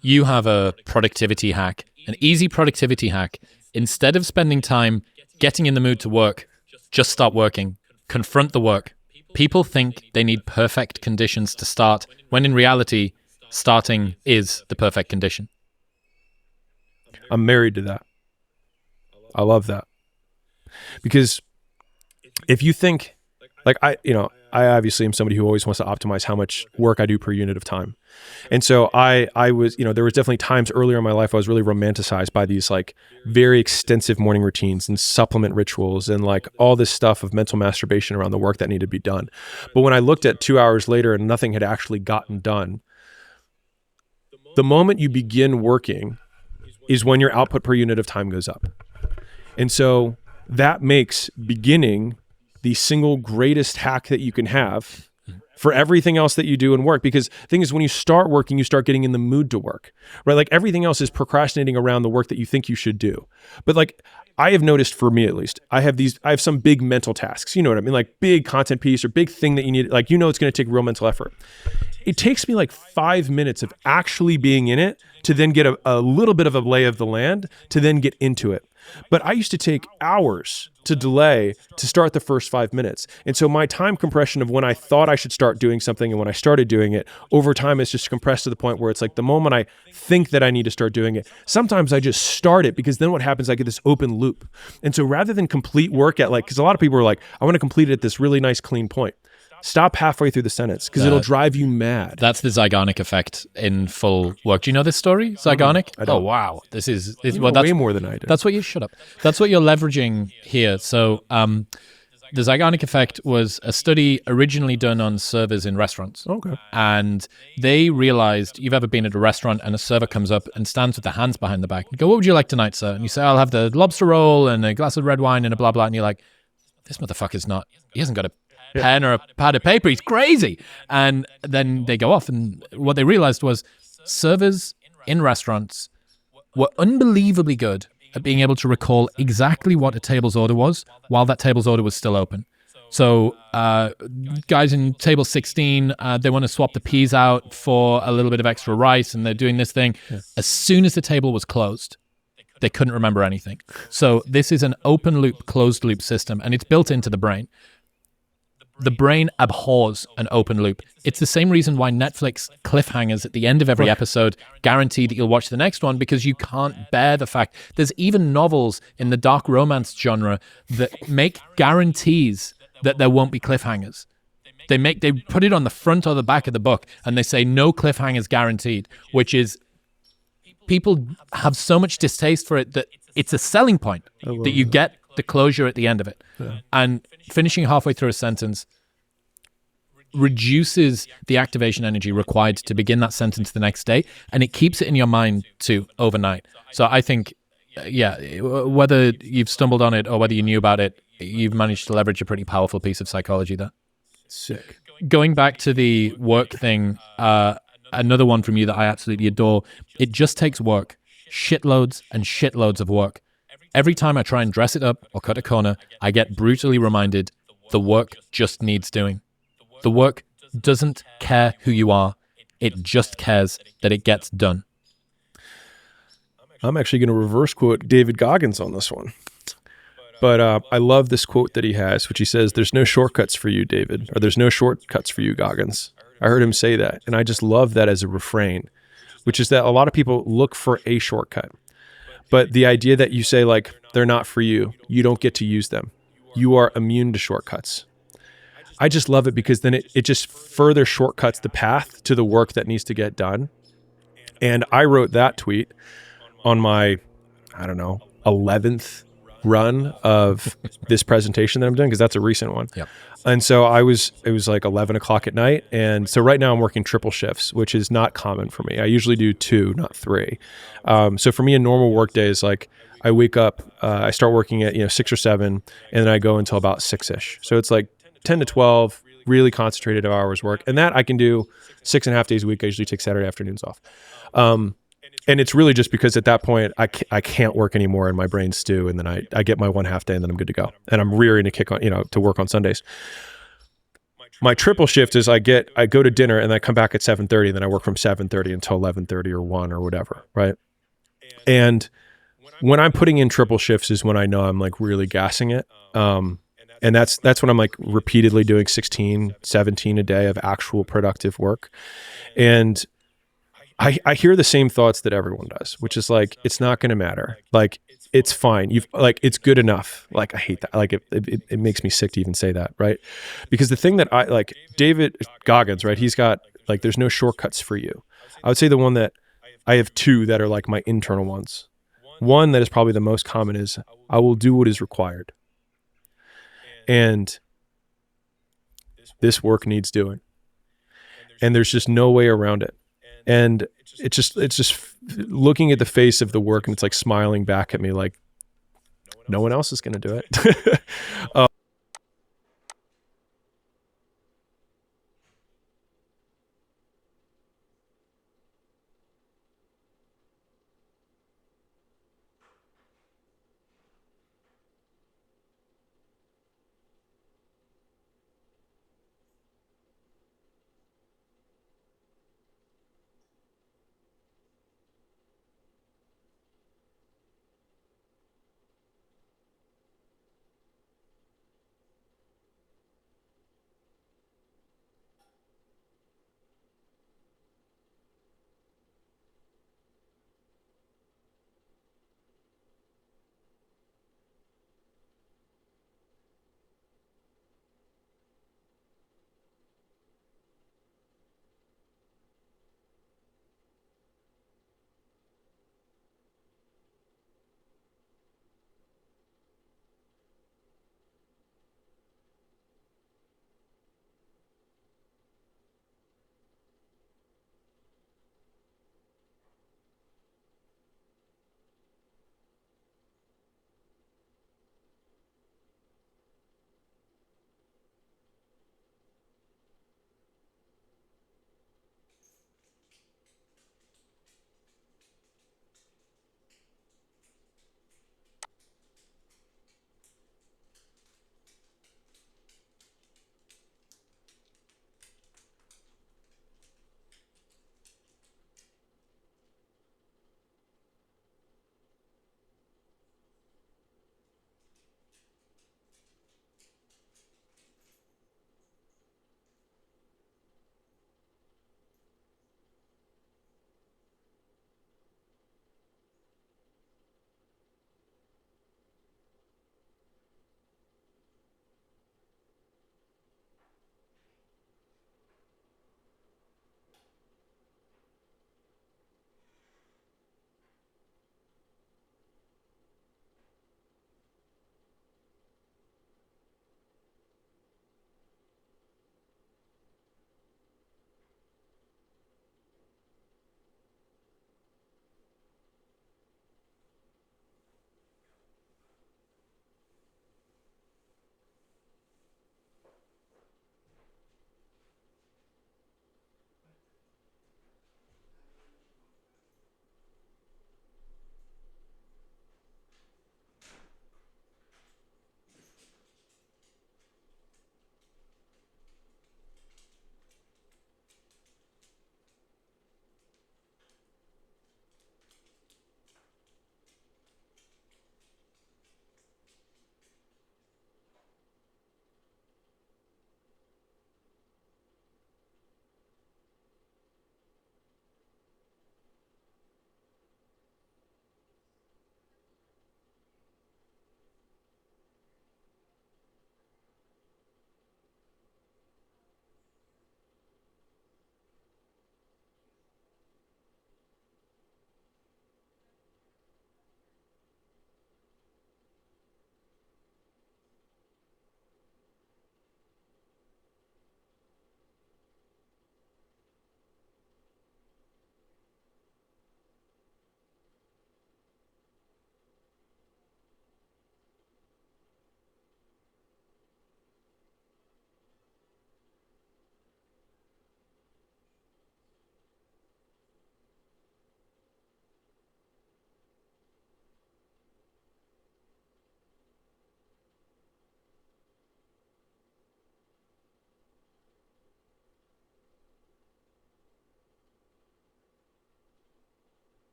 You have a productivity hack, an easy productivity hack. Instead of spending time getting in the mood to work, just start working. Confront the work. People think they need perfect conditions to start, when in reality, starting is the perfect condition. I'm married to that. I love that. Because if you think, like I obviously am somebody who always wants to optimize how much work I do per unit of time. And so I was, there was definitely times earlier in my life I was really romanticized by these like very extensive morning routines and supplement rituals and like all this stuff of mental masturbation around the work that needed to be done. But when I looked at 2 hours later and nothing had actually gotten done, the moment you begin working is when your output per unit of time goes up. And so that makes beginning the single greatest hack that you can have for everything else that you do in work. Because the thing is, when you start working, you start getting in the mood to work, right? Like everything else is procrastinating around the work that you think you should do. But like I have noticed, for me at least, I have some big mental tasks, you know what I mean? Like big content piece or big thing that you need, like, it's going to take real mental effort. It takes me like 5 minutes of actually being in it to then get a little bit of a lay of the land to then get into it. But I used to take hours to delay to start the first 5 minutes. And so my time compression of when I thought I should start doing something and when I started doing it, over time it's just compressed to the point where it's like the moment I think that I need to start doing it, sometimes I just start it, because then what happens, I get this open loop. And so rather than complete work at because a lot of people are like, I want to complete it at this really nice clean point. Stop halfway through the sentence, because it'll drive you mad. That's the Zygarnik effect in full work. Do you know this story, Zygarnik? I don't. Oh, wow. This is Well, that's way more than I do. That's what you shut up. That's what you're leveraging here. So the Zygarnik effect was a study originally done on servers in restaurants. Okay. And they realized, you've ever been at a restaurant and a server comes up and stands with their hands behind the back and go, what would you like tonight, sir? And you say, I'll have the lobster roll and a glass of red wine and a blah, blah. And you're like, this motherfucker's he hasn't got a pen or a pad of paper. He's crazy. And then they go off. And what they realized was servers in restaurants were unbelievably good at being able to recall exactly what a table's order was while that table's order was still open. So guys in table 16, they want to swap the peas out for a little bit of extra rice, and they're doing this thing. Yeah. As soon as the table was closed, they couldn't remember anything. So this is an open loop, closed loop system, and it's built into the brain. The brain abhors an open loop. It's the same reason why Netflix cliffhangers at the end of every episode guarantee that you'll watch the next one, because you can't bear the fact. There's even novels in the dark romance genre that make guarantees that there won't be cliffhangers. They put it on the front or the back of the book, and they say no cliffhangers guaranteed, which is, people have so much distaste for it that it's a selling point that you get the closure at the end of it. Yeah. And finishing halfway through a sentence reduces the activation energy required to begin that sentence the next day, and it keeps it in your mind too overnight. So I think, whether you've stumbled on it or whether you knew about it, you've managed to leverage a pretty powerful piece of psychology there. Sick. Going back to the work thing, another one from you that I absolutely adore, it just takes work, shitloads and shitloads of work. Every time I try and dress it up or cut a corner, I get brutally reminded the work just needs doing. The work doesn't care who you are. It just cares that it gets done. I'm actually going to reverse quote David Goggins on this one. But I love this quote that he has, which he says, there's no shortcuts for you, David, or there's no shortcuts for you, Goggins. I heard him say that, and I just love that as a refrain, which is that a lot of people look for a shortcut. But the idea that you say, like, they're not for you, you don't get to use them. You are immune to shortcuts. I just love it, because then it just further shortcuts the path to the work that needs to get done. And I wrote that tweet on my, 11th run of this presentation that I'm doing, because that's a recent one. Yep. And so it was like 11 o'clock at night. And so right now I'm working triple shifts, which is not common for me. I usually do 2, not 3. So for me, a normal work day is like, I wake up, I start working at 6 or 7, and then I go until about 6-ish. So it's like 10 to 12, really concentrated hours work. And that I can do 6.5 days a week. I usually take Saturday afternoons off. And it's really just because at that point I can't work anymore and my brain's stew, and then I get my 1/2 day and then I'm good to go. And I'm rearing to kick on, to work on Sundays. My triple shift is I go to dinner and I come back at 7:30, and then I work from 7:30 until 11:30 or 1 or whatever, right? And when I'm putting in triple shifts is when I know I'm like really gassing it. And that's when I'm like repeatedly doing 16, 17 a day of actual productive work. And I hear the same thoughts that everyone does, which is like, it's not going to matter. Like, it's fine. It's good enough. Like, I hate that. Like, it makes me sick to even say that, right? Because the thing that I like, David Goggins, right? He's got like, there's no shortcuts for you. I would say the one that I have 2 that are like my internal ones. One that is probably the most common is, I will do what is required. And this work needs doing. And there's just no way around it. And it's just looking at the face of the work, and it's like smiling back at me like, no one else is going to do it.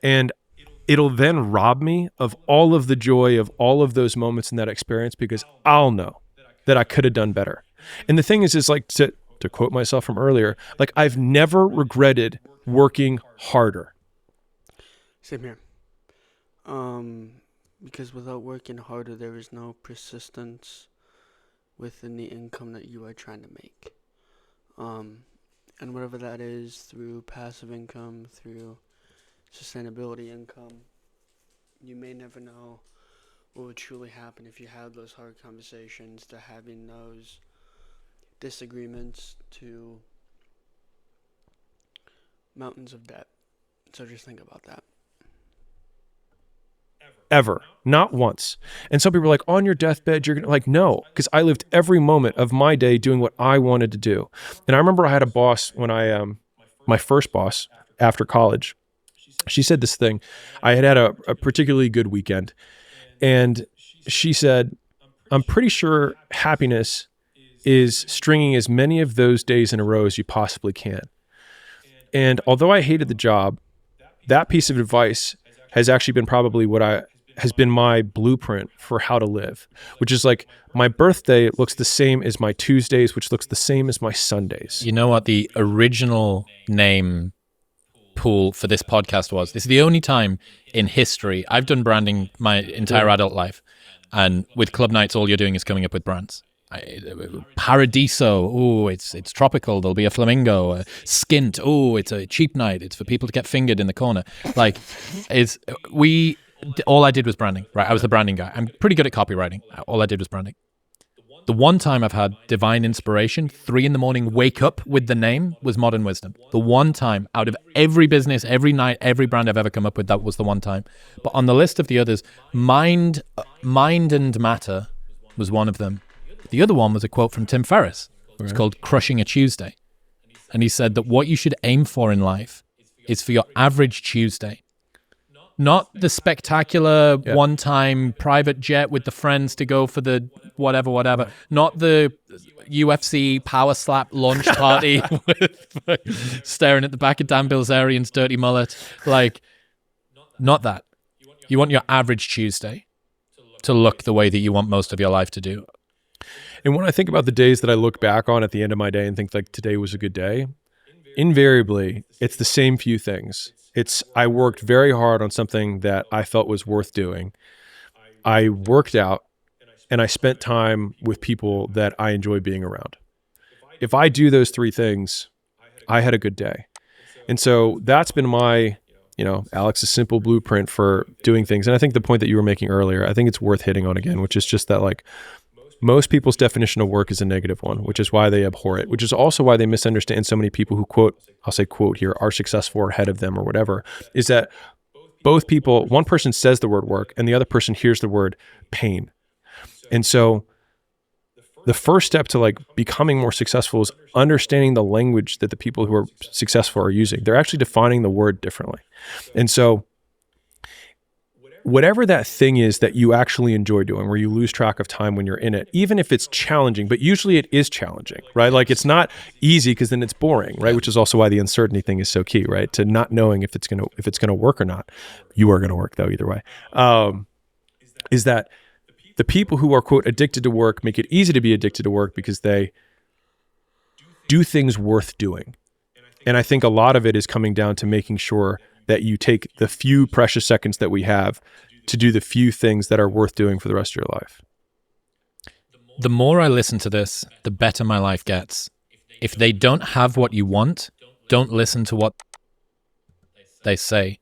And it'll then rob me of all of the joy of all of those moments in that experience, because I'll know that I could have done better. And the thing is like, to quote myself from earlier, like, I've never regretted working harder. Same here. Because without working harder, there is no persistence within the income that you are trying to make. And whatever that is, through passive income, through sustainability income, you may never know what would truly happen if you had those hard conversations, to having those disagreements, to mountains of debt. So just think about that. Ever. Not once. And some people are like, on your deathbed, you're gonna, like, no, because I lived every moment of my day doing what I wanted to do. And I remember I had a boss when my first boss after college. She said this thing. I had a particularly good weekend. And she said, I'm pretty sure happiness is stringing as many of those days in a row as you possibly can. And although I hated the job, that piece of advice has actually been probably has been my blueprint for how to live, which is like, my birthday looks the same as my Tuesdays, which looks the same as my Sundays. You know what the original name pool for this podcast was? This is the only time in history I've done branding my entire adult life. And with Club Nights, all you're doing is coming up with brands. Paradiso, oh, it's tropical, there'll be a flamingo. Skint, oh, it's a cheap night, it's for people to get fingered in the corner. Like, all I did was branding, right? I was the branding guy. I'm pretty good at copywriting. All I did was branding. The one time I've had divine inspiration, 3 a.m, wake up with the name, was Modern Wisdom. The one time out of every business, every night, every brand I've ever come up with, that was the one time. But on the list of the others, Mind and Matter was one of them. The other one was a quote from Tim Ferriss. It's called Crushing a Tuesday. And he said that what you should aim for in life is for your average Tuesday. Not the spectacular one-time private jet with the friends to go for the whatever. Not the UFC power slap launch party with staring at the back of Dan Bilzerian's dirty mullet. Like, not that. You want your average Tuesday to look the way that you want most of your life to do. And when I think about the days that I look back on at the end of my day and think like today was a good day, invariably it's the same few things. I worked very hard on something that I felt was worth doing. I worked out and I spent time with people that I enjoy being around. If I do those 3 things, I had a good day. And so that's been my, Alex's simple blueprint for doing things. And I think the point that you were making earlier, I think it's worth hitting on again, which is just that, like, most people's definition of work is a negative one, which is why they abhor it, which is also why they misunderstand so many people who I'll say quote here, are successful or ahead of them or whatever, is that both people, one person says the word work and the other person hears the word pain. And so the first step to like becoming more successful is understanding the language that the people who are successful are using. They're actually defining the word differently. And so whatever that thing is that you actually enjoy doing, where you lose track of time when you're in it, even if it's challenging, but usually it is challenging, right? Like, it's not easy because then it's boring, right? Which is also why the uncertainty thing is so key, right? To not knowing if it's gonna work or not. You are gonna work though, either way. Is that the people who are quote addicted to work make it easy to be addicted to work because they do things worth doing. And I think a lot of it is coming down to making sure that you take the few precious seconds that we have to do the few things that are worth doing for the rest of your life. The more I listen to this, the better my life gets. If they don't have what you want, don't listen to what they say.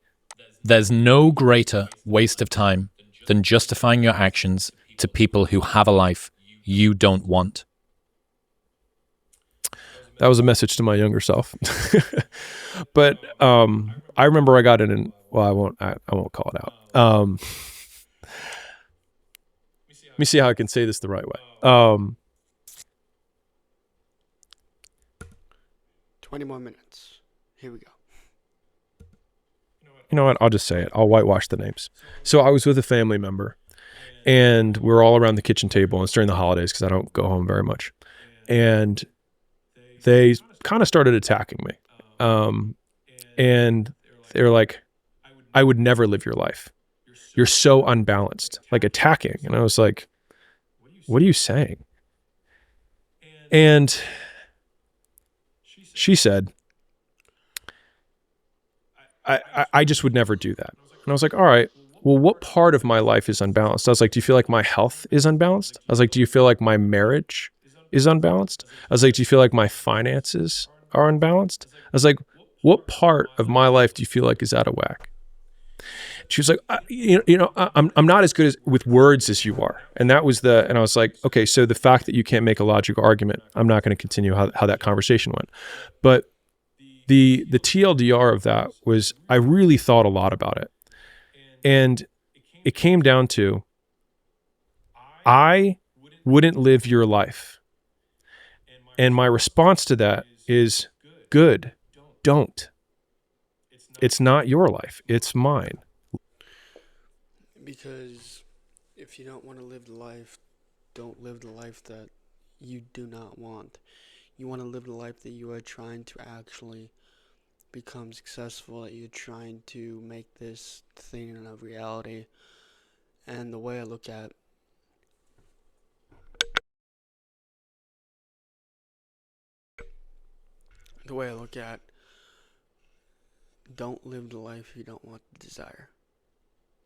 There's no greater waste of time than justifying your actions to people who have a life you don't want. That was a message to my younger self. But I remember I got in and, well, I won't call it out. Let me see how I can say this the right way. 20 more minutes. Here we go. You know what? I'll just say it. I'll whitewash the names. So I was with a family member and we were all around the kitchen table, and it's during the holidays because I don't go home very much. And they kind of started attacking me. And they were like, I would never live your life. You're so unbalanced, like attacking. And I was like, what are you saying? And she said, I just would never do that. And I was like, all right, well, what part of my life is unbalanced? I was like, do you feel like my health is unbalanced? I was like, do you feel like my marriage is unbalanced? I was like, do you feel like my finances are unbalanced? I was like, what part of my life do you feel like is out of whack? She was like, I'm not as good with words as you are. And that was and I was like, okay, so the fact that you can't make a logical argument, I'm not going to continue how that conversation went. But the TLDR of that was I really thought a lot about it. And it came down to, I wouldn't live your life. And my response to that is, good, don't. It's not your life, it's mine. Because if you don't want to live the life, don't live the life that you do not want. You want to live the life that you are trying to actually become successful, that you're trying to make this thing a reality. And the way I look at don't live the life you don't want to desire.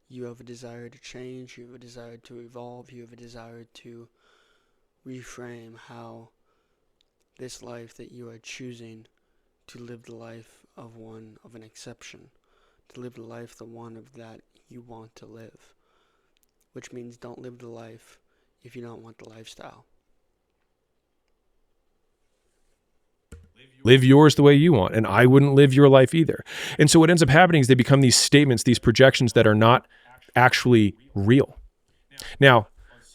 You have a desire to change, you have a desire to evolve, you have a desire to reframe how this life that you are choosing to live the life of one of an exception, to live the life the one of that you want to live, which means don't live the life if you don't want the lifestyle. Live yours the way you want, and I wouldn't live your life either. And so what ends up happening is they become these statements, these projections that are not actually real. Now,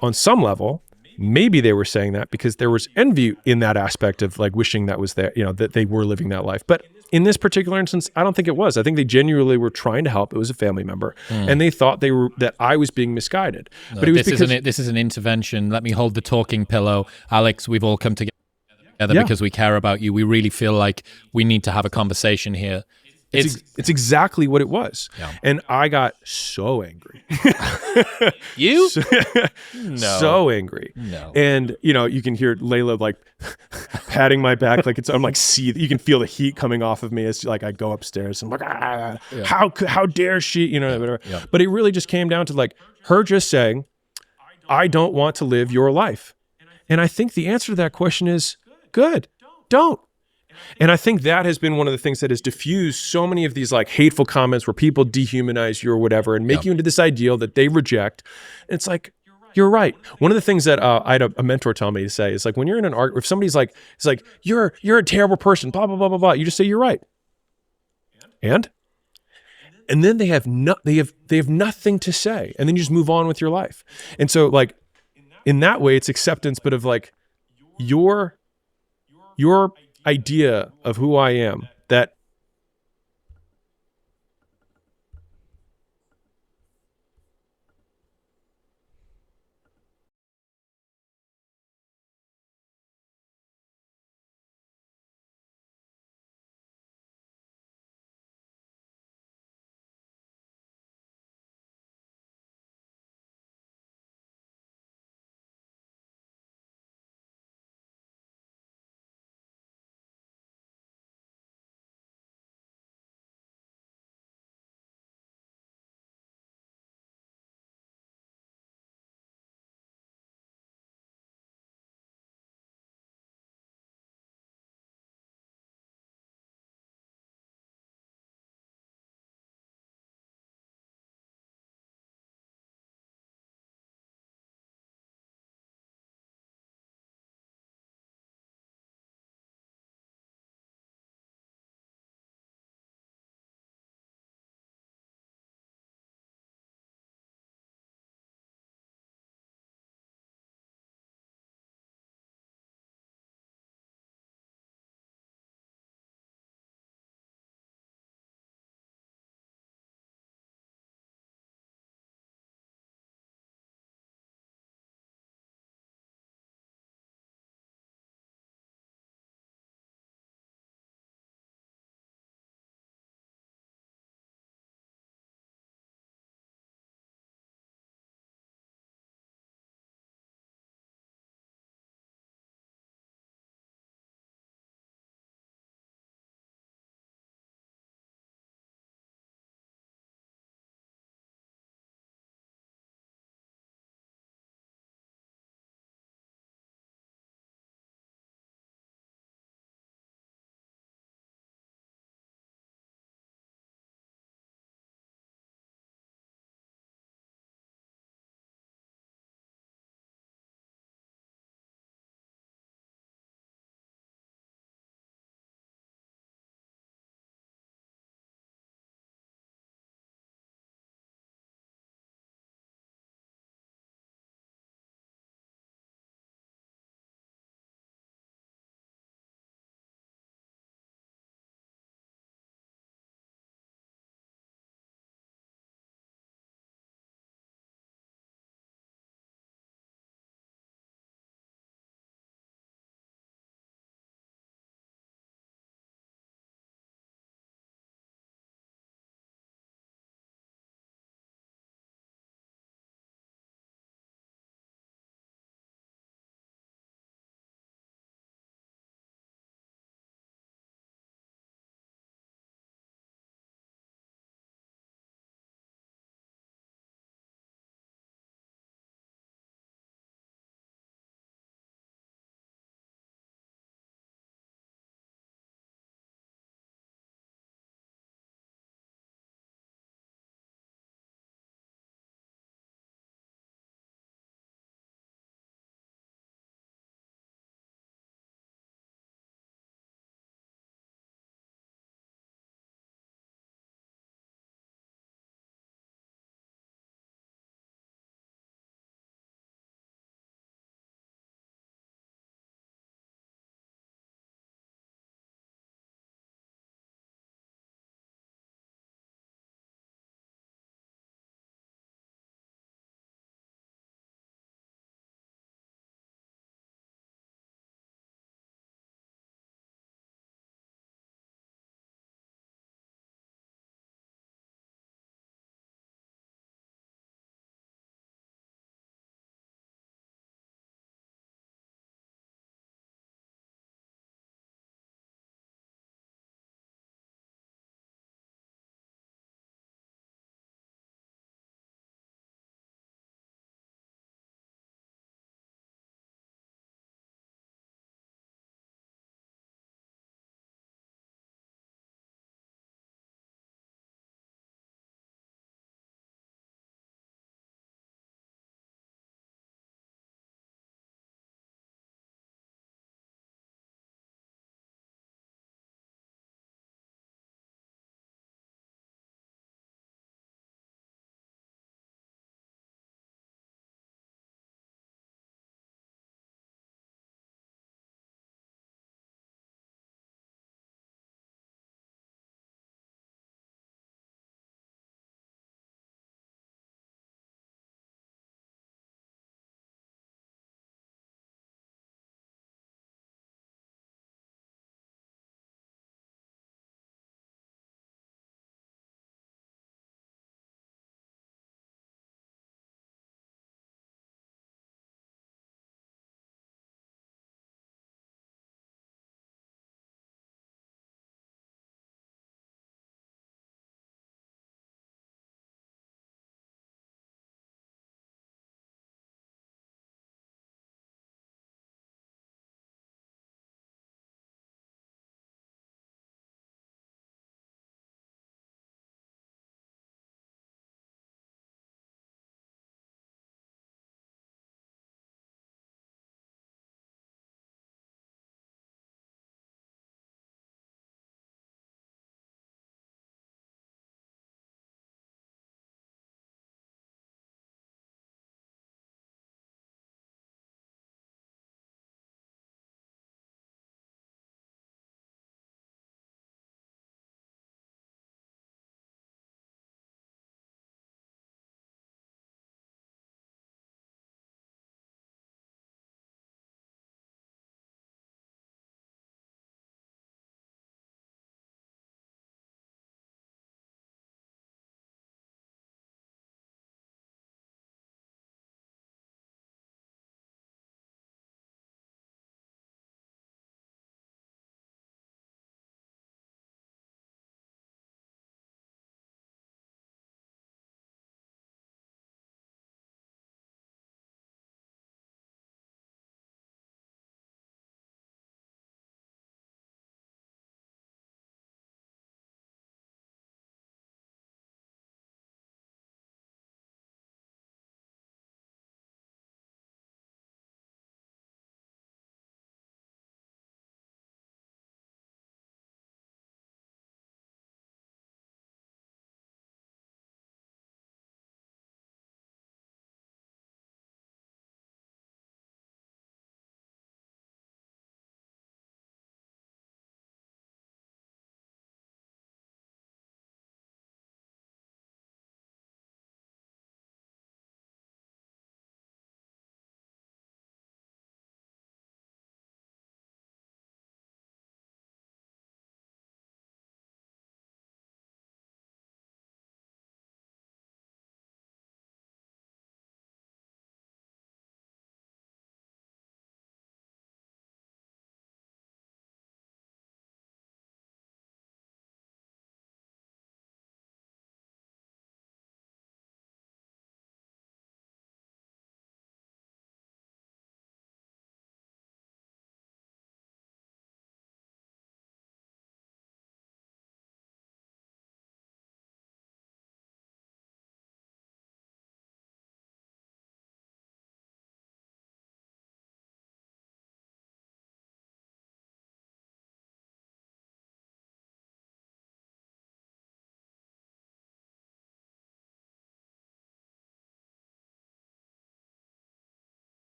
on some level, maybe they were saying that because there was envy in that aspect of like wishing that was there, that they were living that life. But in this particular instance, I don't think it was. I think they genuinely were trying to help. It was a family member, and they thought that I was being misguided. No, but it was this is an intervention. Let me hold the talking pillow. Alex, we've all come together because we care about you. We really feel like we need to have a conversation here. It's exactly what it was. Yeah. And I got so angry. You? No. So angry. No. And, you can hear Layla like patting my back like I'm like you can feel the heat coming off of me as like I go upstairs. I'm like, how dare she, whatever. Yeah. But it really just came down to like her just saying, I don't want to live your life. And I think the answer to that question is good. Don't. And I think that has been one of the things that has diffused so many of these like hateful comments where people dehumanize you or whatever and make you into this ideal that they reject. And it's like, you're right. One of the things that I had a mentor tell me to say is like, when you're in an argument, if somebody's like, it's like, you're a terrible person, blah, blah, blah, blah, blah. You just say, you're right. And then they have nothing to say. And then you just move on with your life. And so like, in that way, it's acceptance, but of like your idea of who I am